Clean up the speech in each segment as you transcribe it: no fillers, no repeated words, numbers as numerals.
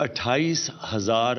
28,000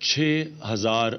6,000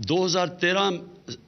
2013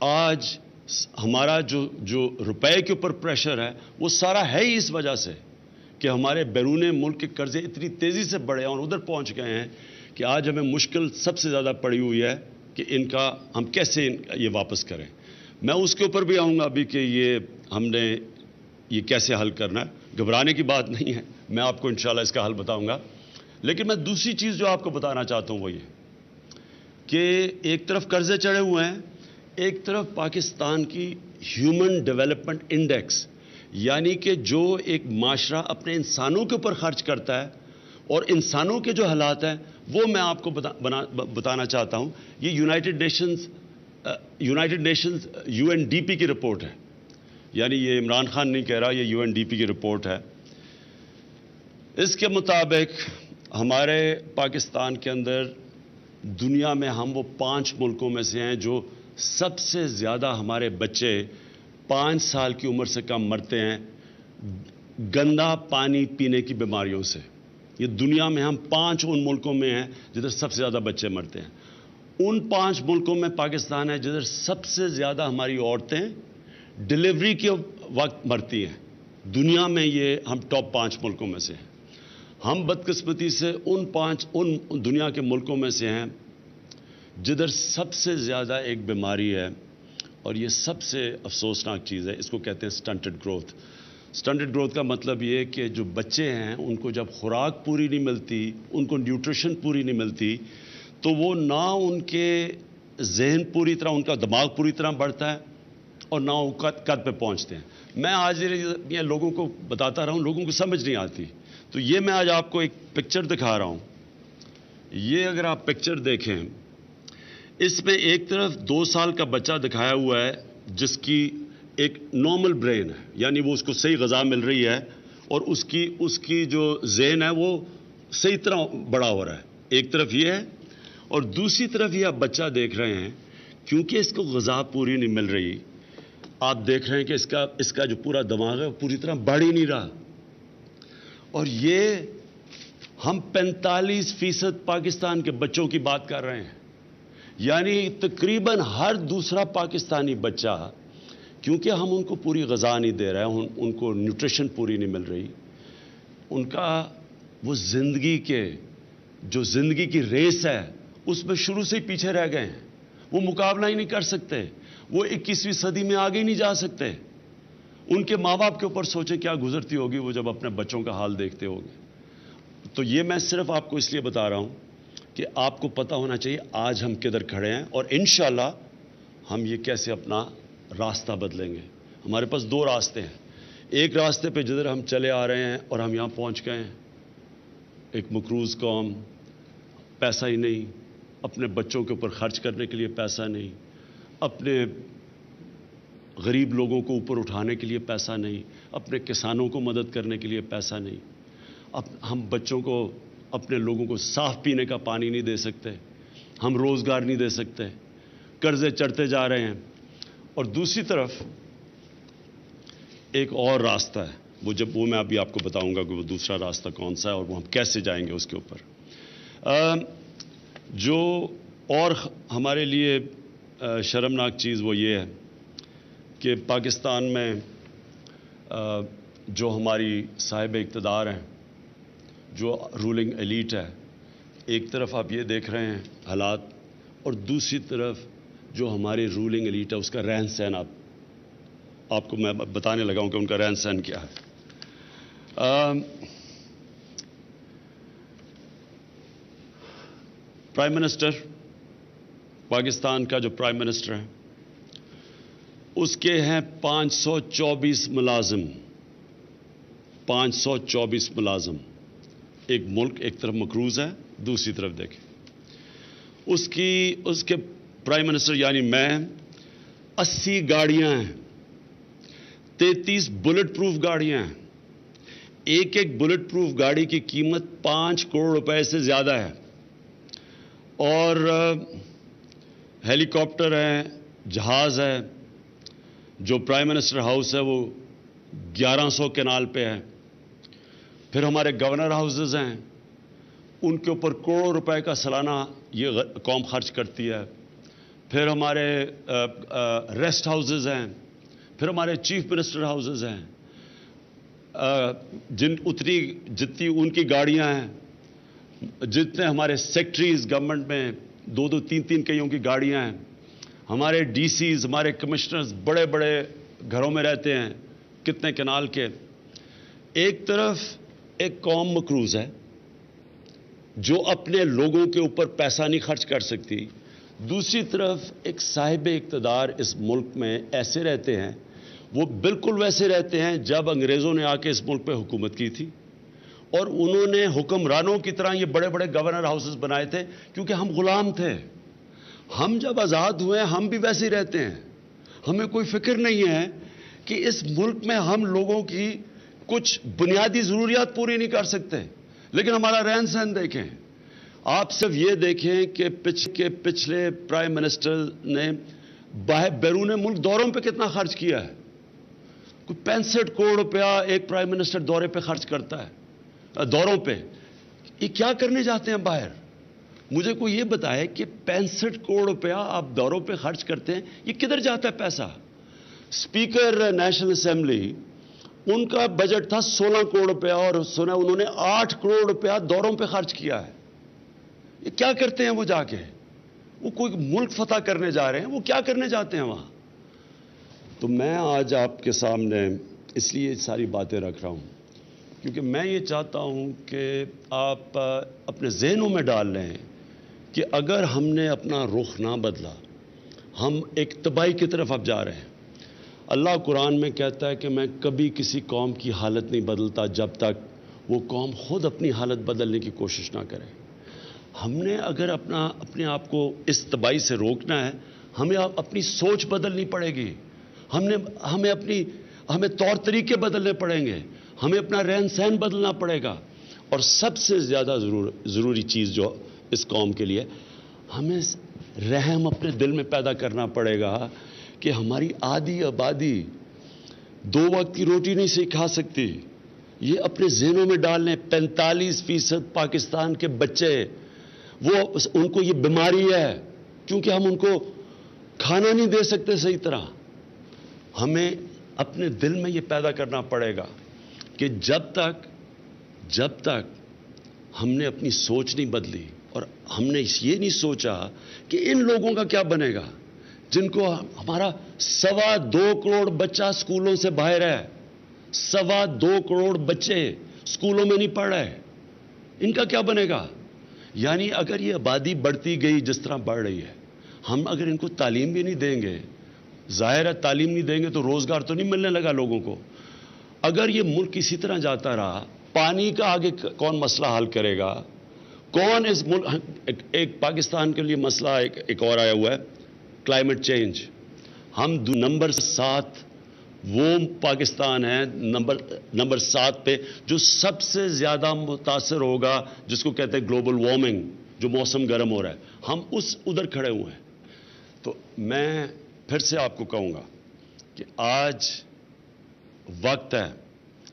آج ہمارا جو روپے کے اوپر پریشر ہے وہ سارا ہے ہی اس وجہ سے کہ ہمارے بیرون ملک کے قرضے اتنی تیزی سے بڑھے اور ادھر پہنچ گئے ہیں کہ آج ہمیں مشکل سب سے زیادہ پڑی ہوئی ہے کہ ہم کیسے یہ واپس کریں. میں اس کے اوپر بھی آؤں گا ابھی کہ ہم نے یہ کیسے حل کرنا ہے. گھبرانے کی بات نہیں ہے, میں آپ کو انشاءاللہ اس کا حل بتاؤں گا. لیکن میں دوسری چیز جو آپ کو بتانا چاہتا ہوں وہ یہ کہ ایک طرف قرضے چڑھے ہوئے ہیں, ایک طرف پاکستان کی ہیومن ڈیولپمنٹ انڈیکس, یعنی کہ جو ایک معاشرہ اپنے انسانوں کے اوپر خرچ کرتا ہے اور انسانوں کے جو حالات ہیں وہ میں آپ کو بتانا چاہتا ہوں. یہ یونائٹڈ نیشنز UNDP کی رپورٹ ہے, یعنی یہ عمران خان نہیں کہہ رہا, یہ UNDP کی رپورٹ ہے. اس کے مطابق ہمارے پاکستان کے اندر دنیا میں ہم وہ 5 ملکوں میں سے ہیں جو سب سے زیادہ ہمارے بچے 5 سال کی عمر سے کم مرتے ہیں گندا پانی پینے کی بیماریوں سے. یہ دنیا میں ہم 5 ان ملکوں میں ہیں جدھر سب سے زیادہ بچے مرتے ہیں. ان 5 ملکوں میں پاکستان ہے جدھر سب سے زیادہ ہماری عورتیں ڈیلیوری کے وقت مرتی ہیں. دنیا میں یہ ہم ٹاپ 5 ملکوں میں سے ہیں. ہم بدقسمتی سے ان دنیا کے ملکوں میں سے ہیں جدھر سب سے زیادہ ایک بیماری ہے, اور یہ سب سے افسوسناک چیز ہے. اس کو کہتے ہیں سٹنٹڈ گروتھ. سٹنٹڈ گروتھ کا مطلب یہ کہ جو بچے ہیں ان کو جب خوراک پوری نہیں ملتی, ان کو نیوٹریشن پوری نہیں ملتی, تو وہ نہ ان کے ذہن پوری طرح, ان کا دماغ پوری طرح بڑھتا ہے اور نہ وہ قد پہ پہنچتے ہیں. میں آج یہ لوگوں کو بتاتا رہا ہوں, لوگوں کو سمجھ نہیں آتی. تو یہ میں آج آپ کو ایک پکچر دکھا رہا ہوں. یہ اگر آپ پکچر دیکھیں, اس میں ایک طرف 2 سال کا بچہ دکھایا ہوا ہے جس کی ایک نارمل برین ہے, یعنی وہ اس کو صحیح غذا مل رہی ہے اور اس کی جو ذہن ہے وہ صحیح طرح بڑا ہو رہا ہے. ایک طرف یہ ہے, اور دوسری طرف یہ آپ بچہ دیکھ رہے ہیں کیونکہ اس کو غذا پوری نہیں مل رہی, آپ دیکھ رہے ہیں کہ اس کا جو پورا دماغ ہے وہ پوری طرح بڑھ ہی نہیں رہا. اور یہ ہم 45% پاکستان کے بچوں کی بات کر رہے ہیں, یعنی تقریباً ہر دوسرا پاکستانی بچہ, کیونکہ ہم ان کو پوری غذا نہیں دے رہے ہیں, ان کو نیوٹریشن پوری نہیں مل رہی, ان کا وہ زندگی کی ریس ہے اس میں شروع سے ہی پیچھے رہ گئے ہیں. وہ مقابلہ ہی نہیں کر سکتے, وہ 21ویں صدی میں آگے ہی نہیں جا سکتے. ان کے ماں باپ کے اوپر سوچیں کیا گزرتی ہوگی وہ جب اپنے بچوں کا حال دیکھتے ہوگے. تو یہ میں صرف آپ کو اس لیے بتا رہا ہوں کہ آپ کو پتہ ہونا چاہیے آج ہم کدھر کھڑے ہیں, اور انشاءاللہ ہم یہ کیسے اپنا راستہ بدلیں گے. ہمارے پاس 2 راستے ہیں. ایک راستے پہ جدھر ہم چلے آ رہے ہیں اور ہم یہاں پہنچ گئے ہیں, ایک مقروض قوم, پیسہ ہی نہیں, اپنے بچوں کے اوپر خرچ کرنے کے لیے پیسہ نہیں, اپنے غریب لوگوں کو اوپر اٹھانے کے لیے پیسہ نہیں, اپنے کسانوں کو مدد کرنے کے لیے پیسہ نہیں, ہم بچوں کو, اپنے لوگوں کو صاف پینے کا پانی نہیں دے سکتے, ہم روزگار نہیں دے سکتے, قرضے چڑھتے جا رہے ہیں. اور دوسری طرف ایک اور راستہ ہے, وہ میں ابھی آپ کو بتاؤں گا کہ وہ دوسرا راستہ کون سا ہے اور وہ ہم کیسے جائیں گے اس کے اوپر. جو اور ہمارے لیے شرمناک چیز وہ یہ ہے کہ پاکستان میں جو ہماری صاحب اقتدار ہیں, جو رولنگ ایلیٹ ہے, ایک طرف آپ یہ دیکھ رہے ہیں حالات, اور دوسری طرف جو ہماری رولنگ ایلیٹ ہے اس کا رہن سہن آپ کو میں بتانے لگا ہوں کہ ان کا رہن سہن کیا ہے. پرائم منسٹر, پاکستان کا جو پرائم منسٹر ہے اس کے ہیں 524 ملازم. 524 ملازم. ایک ملک ایک طرف مقروض ہے, دوسری طرف دیکھیں اس کے پرائم منسٹر یعنی میں 80 گاڑیاں ہیں, 33 بلٹ پروف گاڑیاں ہیں. ایک بلٹ پروف گاڑی کی قیمت 5 کروڑ روپے سے زیادہ ہے, اور ہیلی کاپٹر ہیں, جہاز ہے. جو پرائم منسٹر ہاؤس ہے وہ 1100 کنال پہ ہے. پھر ہمارے گورنر ہاؤسز ہیں, ان کے اوپر کروڑوں روپے کا سالانہ یہ قوم خرچ کرتی ہے. پھر ہمارے ریسٹ ہاؤسز ہیں، پھر ہمارے چیف منسٹر ہاؤسز ہیں، جتنی ان کی گاڑیاں ہیں، جتنے ہمارے سیکٹریز گورنمنٹ میں 2-3 کئیوں کی گاڑیاں ہیں، ہمارے ڈی سیز، ہمارے کمشنرز بڑے بڑے گھروں میں رہتے ہیں کتنے کنال کے۔ ایک طرف ایک قوم مقروض ہے جو اپنے لوگوں کے اوپر پیسہ نہیں خرچ کر سکتی، دوسری طرف ایک صاحب اقتدار اس ملک میں ایسے رہتے ہیں، وہ بالکل ویسے رہتے ہیں جب انگریزوں نے آ کے اس ملک پہ حکومت کی تھی، اور انہوں نے حکمرانوں کی طرح یہ بڑے بڑے گورنر ہاؤسز بنائے تھے کیونکہ ہم غلام تھے۔ ہم جب آزاد ہوئے ہم بھی ویسے ہی رہتے ہیں، ہمیں کوئی فکر نہیں ہے کہ اس ملک میں ہم لوگوں کی کچھ بنیادی ضروریات پوری نہیں کر سکتے، لیکن ہمارا رہن سہن دیکھیں۔ آپ صرف یہ دیکھیں کہ پچھلے پرائم منسٹر نے بیرون ملک دوروں پہ کتنا خرچ کیا ہے۔ کوئی 65 کروڑ روپیہ ایک پرائم منسٹر دورے پہ خرچ کرتا ہے، دوروں پہ۔ یہ کیا کرنے جاتے ہیں باہر؟ مجھے کوئی یہ بتائے کہ 65 کروڑ روپیہ آپ دوروں پہ خرچ کرتے ہیں، یہ کدھر جاتا ہے پیسہ؟ اسپیکر نیشنل اسمبلی، ان کا بجٹ تھا 16 کروڑ روپیہ، اور سنا انہوں نے 8 کروڑ روپیہ دوروں پہ خرچ کیا ہے۔ یہ کیا کرتے ہیں وہ جا کے؟ وہ کوئی ملک فتح کرنے جا رہے ہیں، وہ کیا کرنے جاتے ہیں وہاں؟ تو میں آج آپ کے سامنے اس لیے ساری باتیں رکھ رہا ہوں کیونکہ میں یہ چاہتا ہوں کہ آپ اپنے ذہنوں میں ڈال لیں کہ اگر ہم نے اپنا رخ نہ بدلا، ہم ایک تباہی کی طرف اب جا رہے ہیں۔ اللہ قرآن میں کہتا ہے کہ میں کبھی کسی قوم کی حالت نہیں بدلتا جب تک وہ قوم خود اپنی حالت بدلنے کی کوشش نہ کرے۔ ہم نے اگر اپنے آپ کو اس تباہی سے روکنا ہے، ہمیں اپنی سوچ بدلنی پڑے گی، ہمیں طور طریقے بدلنے پڑیں گے، ہمیں اپنا رہن سہن بدلنا پڑے گا، اور سب سے زیادہ ضروری چیز جو اس قوم کے لیے، ہمیں رحم اپنے دل میں پیدا کرنا پڑے گا کہ ہماری آدھی آبادی 2 وقت کی روٹی نہیں سے کھا سکتی۔ یہ اپنے ذہنوں میں ڈال لیں۔ 45% پاکستان کے بچے، ان کو یہ بیماری ہے کیونکہ ہم ان کو کھانا نہیں دے سکتے صحیح طرح۔ ہمیں اپنے دل میں یہ پیدا کرنا پڑے گا کہ جب تک ہم نے اپنی سوچ نہیں بدلی، اور ہم نے یہ نہیں سوچا کہ ان لوگوں کا کیا بنے گا جن کو ہمارا 2.25 کروڑ بچہ سکولوں سے باہر ہے، 2.25 کروڑ بچے سکولوں میں نہیں پڑھ رہے، ان کا کیا بنے گا؟ یعنی اگر یہ آبادی بڑھتی گئی جس طرح بڑھ رہی ہے، ہم اگر ان کو تعلیم بھی نہیں دیں گے، ظاہر ہے تعلیم نہیں دیں گے تو روزگار تو نہیں ملنے لگا لوگوں کو۔ اگر یہ ملک اسی طرح جاتا رہا، پانی کا آگے کون مسئلہ حل کرے گا؟ کون اس ملک، ایک پاکستان کے لیے مسئلہ ایک اور آیا ہوا ہے، کلائمیٹ چینج۔ ہم نمبر 7 وہ پاکستان ہے، نمبر 7 پہ جو سب سے زیادہ متاثر ہوگا، جس کو کہتے ہیں گلوبل وارمنگ، جو موسم گرم ہو رہا ہے، ہم ادھر کھڑے ہوئے ہیں۔ تو میں پھر سے آپ کو کہوں گا کہ آج وقت ہے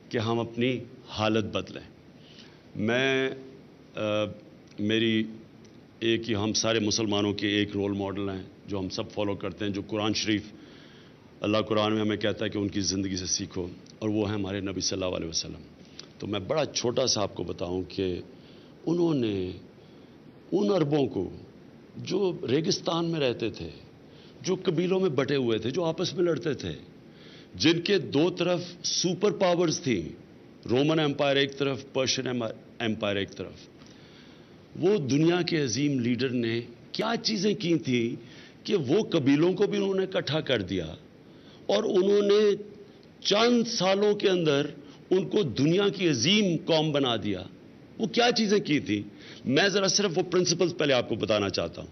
کہ ہم اپنی حالت بدلیں۔ میری ایک ہی، ہم سارے مسلمانوں کے ایک رول ماڈل ہیں جو ہم سب فالو کرتے ہیں، جو قرآن شریف، اللہ قرآن میں ہمیں کہتا ہے کہ ان کی زندگی سے سیکھو، اور وہ ہیں ہمارے نبی صلی اللہ علیہ وسلم۔ تو میں بڑا چھوٹا سا آپ کو بتاؤں کہ انہوں نے ان عربوں کو جو ریگستان میں رہتے تھے، جو قبیلوں میں بٹے ہوئے تھے، جو آپس میں لڑتے تھے، جن کے 2 طرف سپر پاورز تھیں، رومن امپائر ایک طرف، پرشین امپائر ایک طرف، وہ دنیا کے عظیم لیڈر نے کیا چیزیں کی تھیں کہ وہ قبیلوں کو بھی انہوں نے اکٹھا کر دیا، اور انہوں نے چند سالوں کے اندر ان کو دنیا کی عظیم قوم بنا دیا۔ وہ کیا چیزیں کی تھیں؟ میں ذرا صرف وہ پرنسپلز پہلے آپ کو بتانا چاہتا ہوں،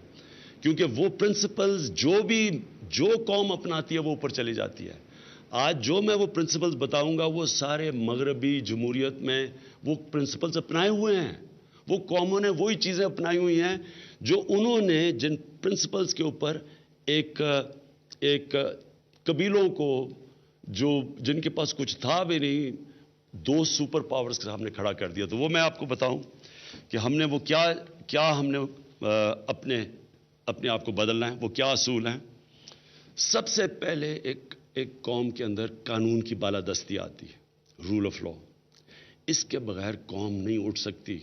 کیونکہ وہ پرنسپلز جو قوم اپناتی ہے وہ اوپر چلی جاتی ہے۔ آج جو میں وہ پرنسپلز بتاؤں گا وہ سارے مغربی جمہوریت میں وہ پرنسپلز اپنائے ہوئے ہیں، وہ قوموں نے وہی چیزیں اپنائی ہوئی ہیں جو انہوں نے جن پرنسپلز کے اوپر ایک قبیلوں کو جن کے پاس کچھ تھا بھی نہیں، 2 سپر پاورز کے سامنے کھڑا کر دیا۔ تو وہ میں آپ کو بتاؤں کہ ہم نے وہ کیا ہم نے اپنے اپنے آپ کو بدلنا ہے، وہ کیا اصول ہیں؟ سب سے پہلے ایک قوم کے اندر قانون کی بالادستی آتی ہے، رول آف لا۔ اس کے بغیر قوم نہیں اٹھ سکتی۔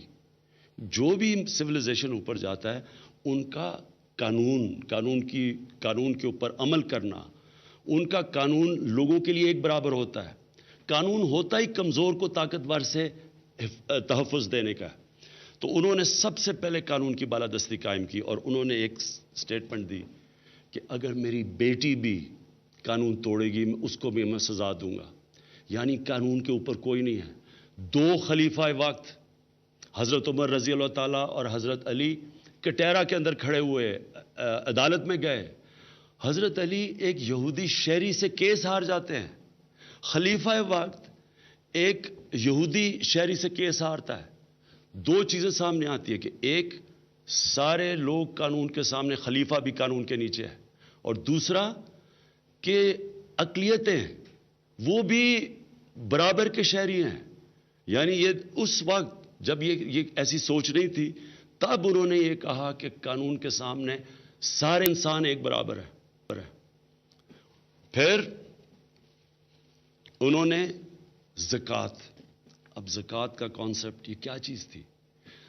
جو بھی سویلائزیشن اوپر جاتا ہے ان کا قانون کے اوپر عمل کرنا، ان کا قانون لوگوں کے لیے ایک برابر ہوتا ہے۔ قانون ہوتا ہی کمزور کو طاقتور سے تحفظ دینے کا ہے۔ تو انہوں نے سب سے پہلے قانون کی بالادستی قائم کی، اور انہوں نے ایک سٹیٹمنٹ دی کہ اگر میری بیٹی بھی قانون توڑے گی اس کو بھی میں سزا دوں گا۔ یعنی قانون کے اوپر کوئی نہیں ہے۔ دو خلیفہ وقت حضرت عمر رضی اللہ تعالیٰ اور حضرت علی کٹیرا کے اندر کھڑے ہوئے، عدالت میں گئے۔ حضرت علی ایک یہودی شہری سے کیس ہار جاتے ہیں، خلیفہ وقت ایک یہودی شہری سے کیس ہارتا ہے۔ دو چیزیں سامنے آتی ہے کہ ایک، سارے لوگ قانون کے سامنے، خلیفہ بھی قانون کے نیچے ہے، اور دوسرا کہ اقلیتیں وہ بھی برابر کے شہری ہیں۔ یعنی یہ اس وقت جب یہ ایسی سوچ نہیں تھی، تب انہوں نے یہ کہا کہ قانون کے سامنے سارے انسان ایک برابر ہے۔ پھر انہوں نے زکوٰۃ، اب زکوٰۃ کا کانسیپٹ یہ کیا چیز تھی؟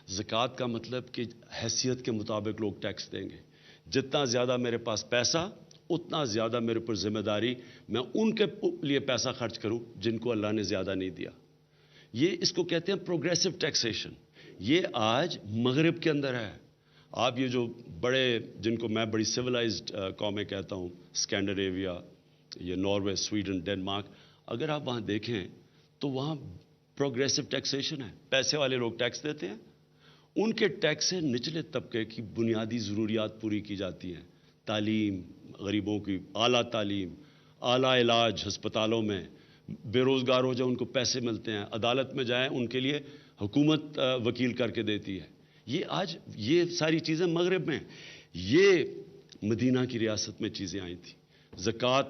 زکوٰۃ کا مطلب کہ حیثیت کے مطابق لوگ ٹیکس دیں گے۔ جتنا زیادہ میرے پاس پیسہ اتنا زیادہ میرے پر ذمہ داری، میں ان کے لیے پیسہ خرچ کروں جن کو اللہ نے زیادہ نہیں دیا۔ یہ اس کو کہتے ہیں پروگریسو ٹیکسیشن۔ یہ آج مغرب کے اندر ہے۔ آپ یہ جو بڑے، جن کو میں بڑی سویلائزڈ قومیں کہتا ہوں، اسکینڈینیویا، یہ ناروے، سویڈن، ڈنمارک، اگر آپ وہاں دیکھیں تو وہاں پروگریسو ٹیکسیشن ہے۔ پیسے والے لوگ ٹیکس دیتے ہیں، ان کے ٹیکس سے نچلے طبقے کی بنیادی ضروریات پوری کی جاتی ہیں۔ تعلیم، غریبوں کی اعلیٰ تعلیم، اعلیٰ علاج ہسپتالوں میں، بے روزگار ہو جائے ان کو پیسے ملتے ہیں، عدالت میں جائیں ان کے لیے حکومت وکیل کر کے دیتی ہے۔ یہ آج یہ ساری چیزیں مغرب میں، یہ مدینہ کی ریاست میں چیزیں آئی تھیں۔ زکوٰۃ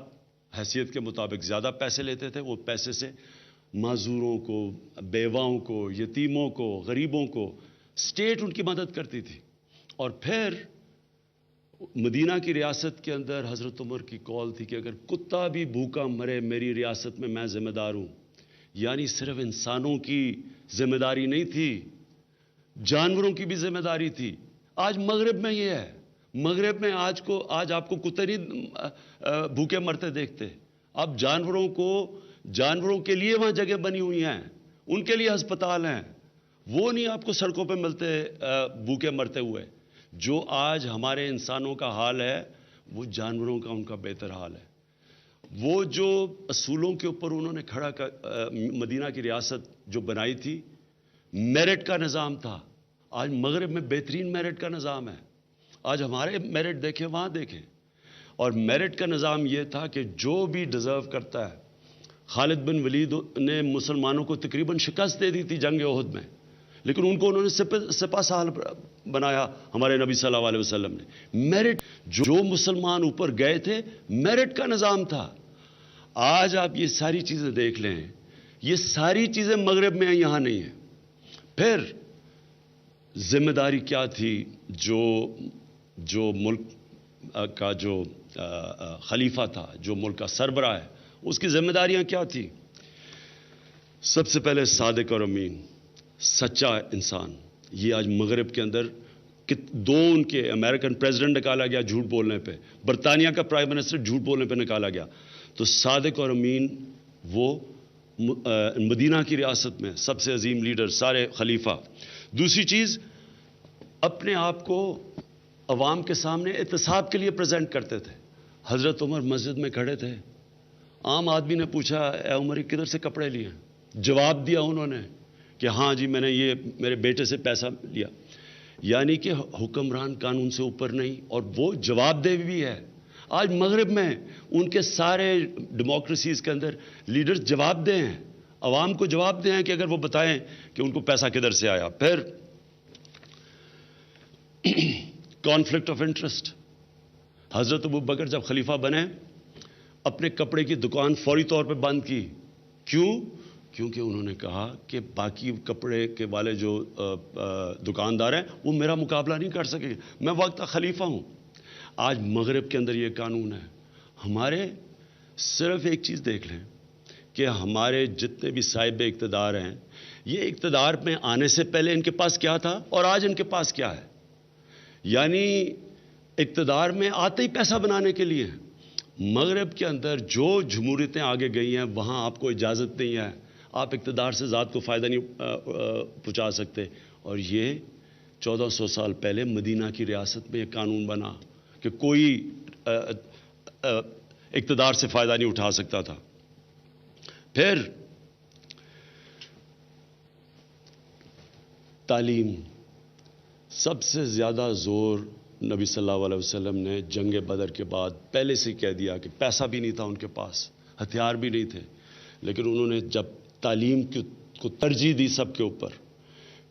حیثیت کے مطابق زیادہ پیسے لیتے تھے، وہ پیسے سے معذوروں کو، بیواؤں کو، یتیموں کو، غریبوں کو اسٹیٹ ان کی مدد کرتی تھی۔ اور پھر مدینہ کی ریاست کے اندر حضرت عمر کی کال تھی کہ اگر کتا بھی بھوکا مرے میری ریاست میں ذمہ دار ہوں۔ یعنی صرف انسانوں کی ذمہ داری نہیں تھی، جانوروں کی بھی ذمہ داری تھی۔ آج مغرب میں یہ ہے، مغرب میں آج آپ کو کتے نہیں بھوکے مرتے دیکھتے۔ اب جانوروں کے لیے وہاں جگہ بنی ہوئی ہیں، ان کے لیے ہسپتال ہیں، وہ نہیں آپ کو سڑکوں پہ ملتے بھوکے مرتے ہوئے۔ جو آج ہمارے انسانوں کا حال ہے وہ جانوروں کا ان کا بہتر حال ہے۔ وہ جو اصولوں کے اوپر انہوں نے کھڑا مدینہ کی ریاست جو بنائی تھی، میرٹ کا نظام تھا۔ آج مغرب میں بہترین میرٹ کا نظام ہے۔ آج ہمارے میرٹ دیکھیں، وہاں دیکھیں، اور میرٹ کا نظام یہ تھا کہ جو بھی ڈیزرو کرتا ہے۔ خالد بن ولید نے مسلمانوں کو تقریباً شکست دے دی تھی جنگ احد میں، لیکن ان کو انہوں نے سپہ سالار بنایا ہمارے نبی صلی اللہ علیہ وسلم نے۔ میرٹ، جو مسلمان اوپر گئے تھے، میرٹ کا نظام تھا۔ آج آپ یہ ساری چیزیں دیکھ لیں، یہ ساری چیزیں مغرب میں ہیں، یہاں نہیں ہیں۔ پھر ذمہ داری کیا تھی؟ جو ملک کا جو خلیفہ تھا، جو ملک کا سربراہ ہے، اس کی ذمہ داریاں کیا تھی؟ سب سے پہلے صادق اور امین، سچا انسان۔ یہ آج مغرب کے اندر دو ان کے امریکن پریزیڈنٹ نکالا گیا جھوٹ بولنے پہ، برطانیہ کا پرائم منسٹر جھوٹ بولنے پہ نکالا گیا۔ تو صادق اور امین وہ مدینہ کی ریاست میں سب سے عظیم لیڈر، سارے خلیفہ۔ دوسری چیز، اپنے آپ کو عوام کے سامنے احتساب کے لیے پریزنٹ کرتے تھے۔ حضرت عمر مسجد میں کھڑے تھے، عام آدمی نے پوچھا، اے عمر کدھر سے کپڑے لیے؟ جواب دیا انہوں نے کہ ہاں جی، میں نے یہ میرے بیٹے سے پیسہ لیا۔ یعنی کہ حکمران قانون سے اوپر نہیں، اور وہ جواب دہ بھی ہے۔ آج مغرب میں ان کے سارے ڈیموکریسیز کے اندر لیڈر جواب دہ ہیں، عوام کو جواب دہ ہیں کہ اگر وہ بتائیں کہ ان کو پیسہ کدھر سے آیا۔ پھر کانفلکٹ آف انٹرسٹ، حضرت ابوبکر جب خلیفہ بنے اپنے کپڑے کی دکان فوری طور پہ بند کی۔ کیوں؟ کیونکہ انہوں نے کہا کہ باقی کپڑے کے والے جو دکاندار ہیں وہ میرا مقابلہ نہیں کر سکے، میں وقت کا خلیفہ ہوں۔ آج مغرب کے اندر یہ قانون ہے. ہمارے صرف ایک چیز دیکھ لیں کہ ہمارے جتنے بھی صاحب اقتدار ہیں, یہ اقتدار میں آنے سے پہلے ان کے پاس کیا تھا اور آج ان کے پاس کیا ہے. یعنی اقتدار میں آتے ہی پیسہ بنانے کے لیے. مغرب کے اندر جو جمہوریتیں آگے گئی ہیں وہاں آپ کو اجازت نہیں ہے, آپ اقتدار سے ذات کو فائدہ نہیں پہنچا سکتے. اور یہ 1400 سال پہلے مدینہ کی ریاست میں یہ قانون بنا کہ کوئی اقتدار سے فائدہ نہیں اٹھا سکتا تھا. پھر تعلیم, سب سے زیادہ زور نبی صلی اللہ علیہ وسلم نے جنگ بدر کے بعد پہلے سے کہہ دیا کہ پیسہ بھی نہیں تھا ان کے پاس, ہتھیار بھی نہیں تھے, لیکن انہوں نے جب تعلیم کو ترجیح دی سب کے اوپر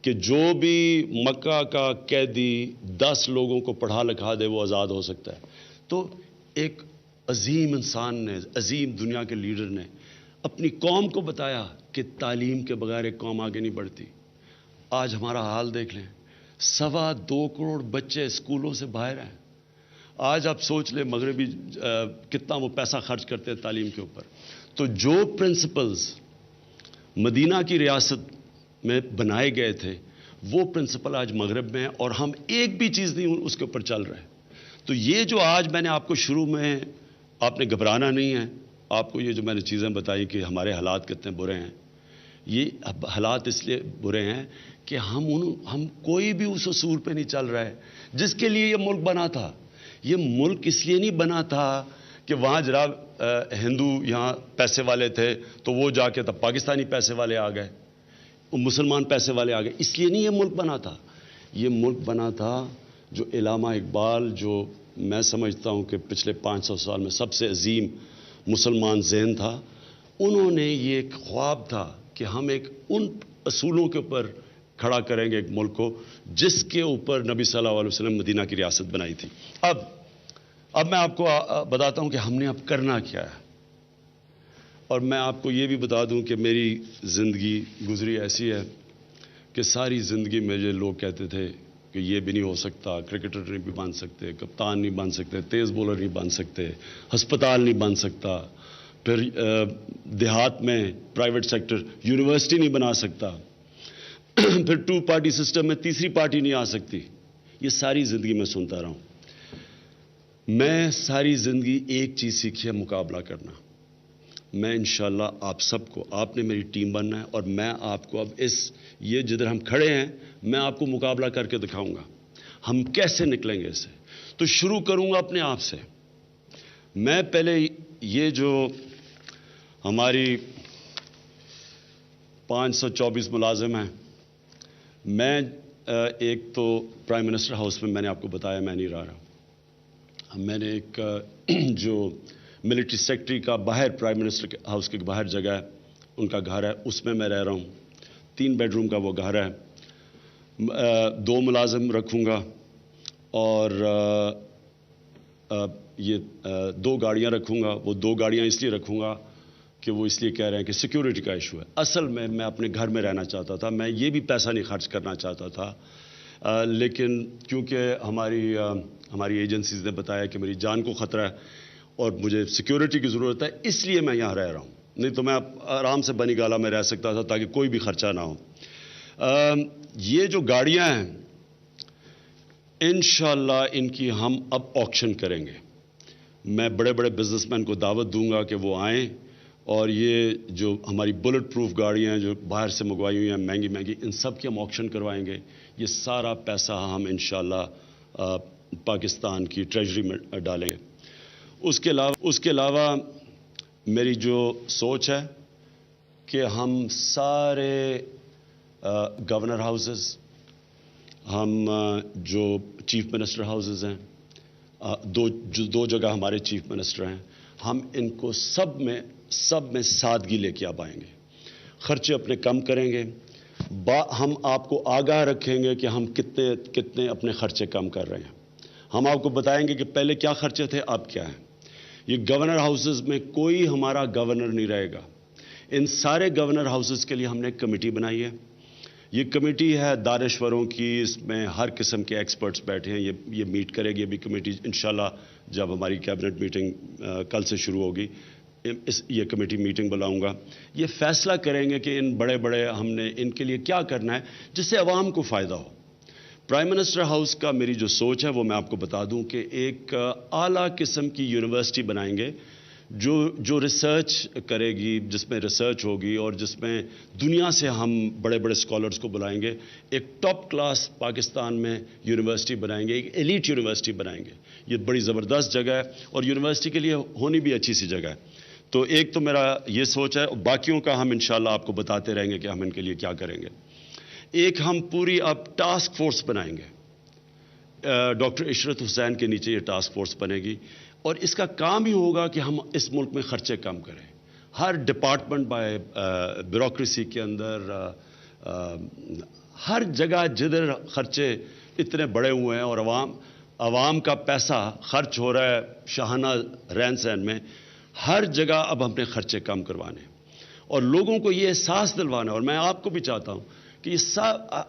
کہ جو بھی مکہ کا قیدی 10 لوگوں کو پڑھا لکھا دے وہ آزاد ہو سکتا ہے. تو ایک عظیم انسان نے, عظیم دنیا کے لیڈر نے اپنی قوم کو بتایا کہ تعلیم کے بغیر ایک قوم آگے نہیں بڑھتی. آج ہمارا حال دیکھ لیں, 2.25 کروڑ بچے اسکولوں سے باہر ہیں. آج آپ سوچ لیں مغربی کتنا وہ پیسہ خرچ کرتے ہیں تعلیم کے اوپر. تو جو پرنسپلز مدینہ کی ریاست میں بنائے گئے تھے وہ پرنسپل آج مغرب میں ہیں, اور ہم ایک بھی چیز نہیں اس کے اوپر چل رہے. تو یہ جو آج میں نے آپ کو شروع میں, آپ نے گھبرانا نہیں ہے. آپ کو یہ جو میں نے چیزیں بتائی کہ ہمارے حالات کتنے برے ہیں, یہ حالات اس لیے برے ہیں کہ ہم کوئی بھی اس اصول پہ نہیں چل رہے جس کے لیے یہ ملک بنا تھا. یہ ملک اس لیے نہیں بنا تھا کہ وہاں جناب ہندو یہاں پیسے والے تھے تو وہ جا کے تب پاکستانی پیسے والے آ گئے, مسلمان پیسے والے آ گئے. اس لیے نہیں یہ ملک بنا تھا. یہ ملک بنا تھا جو علامہ اقبال, جو میں سمجھتا ہوں کہ پچھلے 500 سال میں سب سے عظیم مسلمان ذہن تھا, انہوں نے یہ ایک خواب تھا کہ ہم ایک ان اصولوں کے اوپر کھڑا کریں گے ایک ملک کو جس کے اوپر نبی صلی اللہ علیہ وسلم مدینہ کی ریاست بنائی تھی. اب میں آپ کو بتاتا ہوں کہ ہم نے اب کرنا کیا ہے. اور میں آپ کو یہ بھی بتا دوں کہ میری زندگی گزری ایسی ہے کہ ساری زندگی مجھے لوگ کہتے تھے کہ یہ بھی نہیں ہو سکتا, کرکٹر نہیں بھی بن سکتے, کپتان نہیں بن سکتے, تیز بولر نہیں بن سکتے, ہسپتال نہیں بن سکتا, پھر دیہات میں پرائیویٹ سیکٹر یونیورسٹی نہیں بنا سکتا, پھر 2 پارٹی سسٹم میں تیسری پارٹی نہیں آ سکتی. یہ ساری زندگی میں سنتا رہا ہوں. میں ساری زندگی ایک چیز سیکھی ہے, مقابلہ کرنا. میں انشاءاللہ آپ سب کو, آپ نے میری ٹیم بننا ہے, اور میں آپ کو اب یہ جدھر ہم کھڑے ہیں میں آپ کو مقابلہ کر کے دکھاؤں گا ہم کیسے نکلیں گے اس سے. تو شروع کروں گا اپنے آپ سے. میں پہلے یہ جو ہماری 524 ملازم ہیں, میں ایک تو پرائم منسٹر ہاؤس میں نے آپ کو بتایا میں نہیں رہ رہا. میں نے ایک جو ملٹری سیکٹری کا باہر پرائم منسٹر ہاؤس کے باہر جگہ ہے, ان کا گھر ہے, اس میں رہ رہا ہوں. 3 بیڈ روم کا وہ گھر ہے. 2 ملازم رکھوں گا, اور یہ 2 گاڑیاں رکھوں گا. وہ 2 گاڑیاں اس لیے رکھوں گا کہ وہ اس لیے کہہ رہے ہیں کہ سیکیورٹی کا ایشو ہے. اصل میں اپنے گھر میں رہنا چاہتا تھا, میں یہ بھی پیسہ نہیں خرچ کرنا چاہتا تھا, لیکن کیونکہ ہماری ایجنسیز نے بتایا کہ میری جان کو خطرہ ہے اور مجھے سیکیورٹی کی ضرورت ہے, اس لیے میں یہاں رہ رہا ہوں. نہیں تو میں آرام سے بنی گالا میں رہ سکتا تھا تاکہ کوئی بھی خرچہ نہ ہو. یہ جو گاڑیاں ہیں انشاءاللہ ان کی ہم اب آکشن کریں گے. میں بڑے بڑے بزنس مین کو دعوت دوں گا کہ وہ آئیں, اور یہ جو ہماری بلٹ پروف گاڑیاں ہیں جو باہر سے منگوائی ہوئی ہیں مہنگی مہنگی, ان سب کی ہم آکشن کروائیں گے. یہ سارا پیسہ ہم انشاءاللہ پاکستان کی ٹریجری میں ڈالیں گے. اس کے علاوہ میری جو سوچ ہے کہ ہم سارے گورنر ہاؤسز, ہم جو چیف منسٹر ہاؤسز ہیں, 2 جگہ ہمارے چیف منسٹر ہیں, ہم ان کو سب میں سادگی لے کے اب آئیں گے. خرچے اپنے کم کریں گے. ہم آپ کو آگاہ رکھیں گے کہ ہم کتنے اپنے خرچے کم کر رہے ہیں. ہم آپ کو بتائیں گے کہ پہلے کیا خرچے تھے اب کیا ہیں. یہ گورنر ہاؤسز میں کوئی ہمارا گورنر نہیں رہے گا. ان سارے گورنر ہاؤسز کے لیے ہم نے ایک کمیٹی بنائی ہے. یہ کمیٹی ہے دانشوروں کی، اس میں ہر قسم کے ایکسپرٹس بیٹھے ہیں. یہ میٹ کرے گی ابھی کمیٹی انشاءاللہ. جب ہماری کیبنٹ میٹنگ کل سے شروع ہوگی یہ کمیٹی میٹنگ بلاؤں گا. یہ فیصلہ کریں گے کہ ان بڑے بڑے ہم نے ان کے لیے کیا کرنا ہے جس سے عوام کو فائدہ ہو. پرائم منسٹر ہاؤس کا میری جو سوچ ہے وہ میں آپ کو بتا دوں کہ ایک اعلیٰ قسم کی یونیورسٹی بنائیں گے جو ریسرچ کرے گی، جس میں ریسرچ ہوگی اور جس میں دنیا سے ہم بڑے بڑے اسکالرز کو بلائیں گے. ایک ٹاپ کلاس پاکستان میں یونیورسٹی بنائیں گے، ایک ایلیٹ یونیورسٹی بنائیں گے. یہ بڑی زبردست جگہ ہے اور یونیورسٹی کے لیے ہونی بھی اچھی سی جگہ ہے. تو ایک تو میرا یہ سوچ ہے، باقیوں کا ہم انشاءاللہ آپ کو بتاتے رہیں گے کہ ہم ان کے لیے کیا کریں گے. ایک ہم پوری اب ٹاسک فورس بنائیں گے. ڈاکٹر عشرت حسین کے نیچے یہ ٹاسک فورس بنے گی اور اس کا کام ہی ہوگا کہ ہم اس ملک میں خرچے کم کریں. ہر ڈپارٹمنٹ بائی بیوروکریسی کے اندر ہر جگہ جدھر خرچے اتنے بڑے ہوئے ہیں اور عوام کا پیسہ خرچ ہو رہا ہے شاہانہ رہن سہن میں، ہر جگہ اب ہم نے خرچے کم کروانے اور لوگوں کو یہ احساس دلوانا. اور میں آپ کو بھی چاہتا ہوں کہ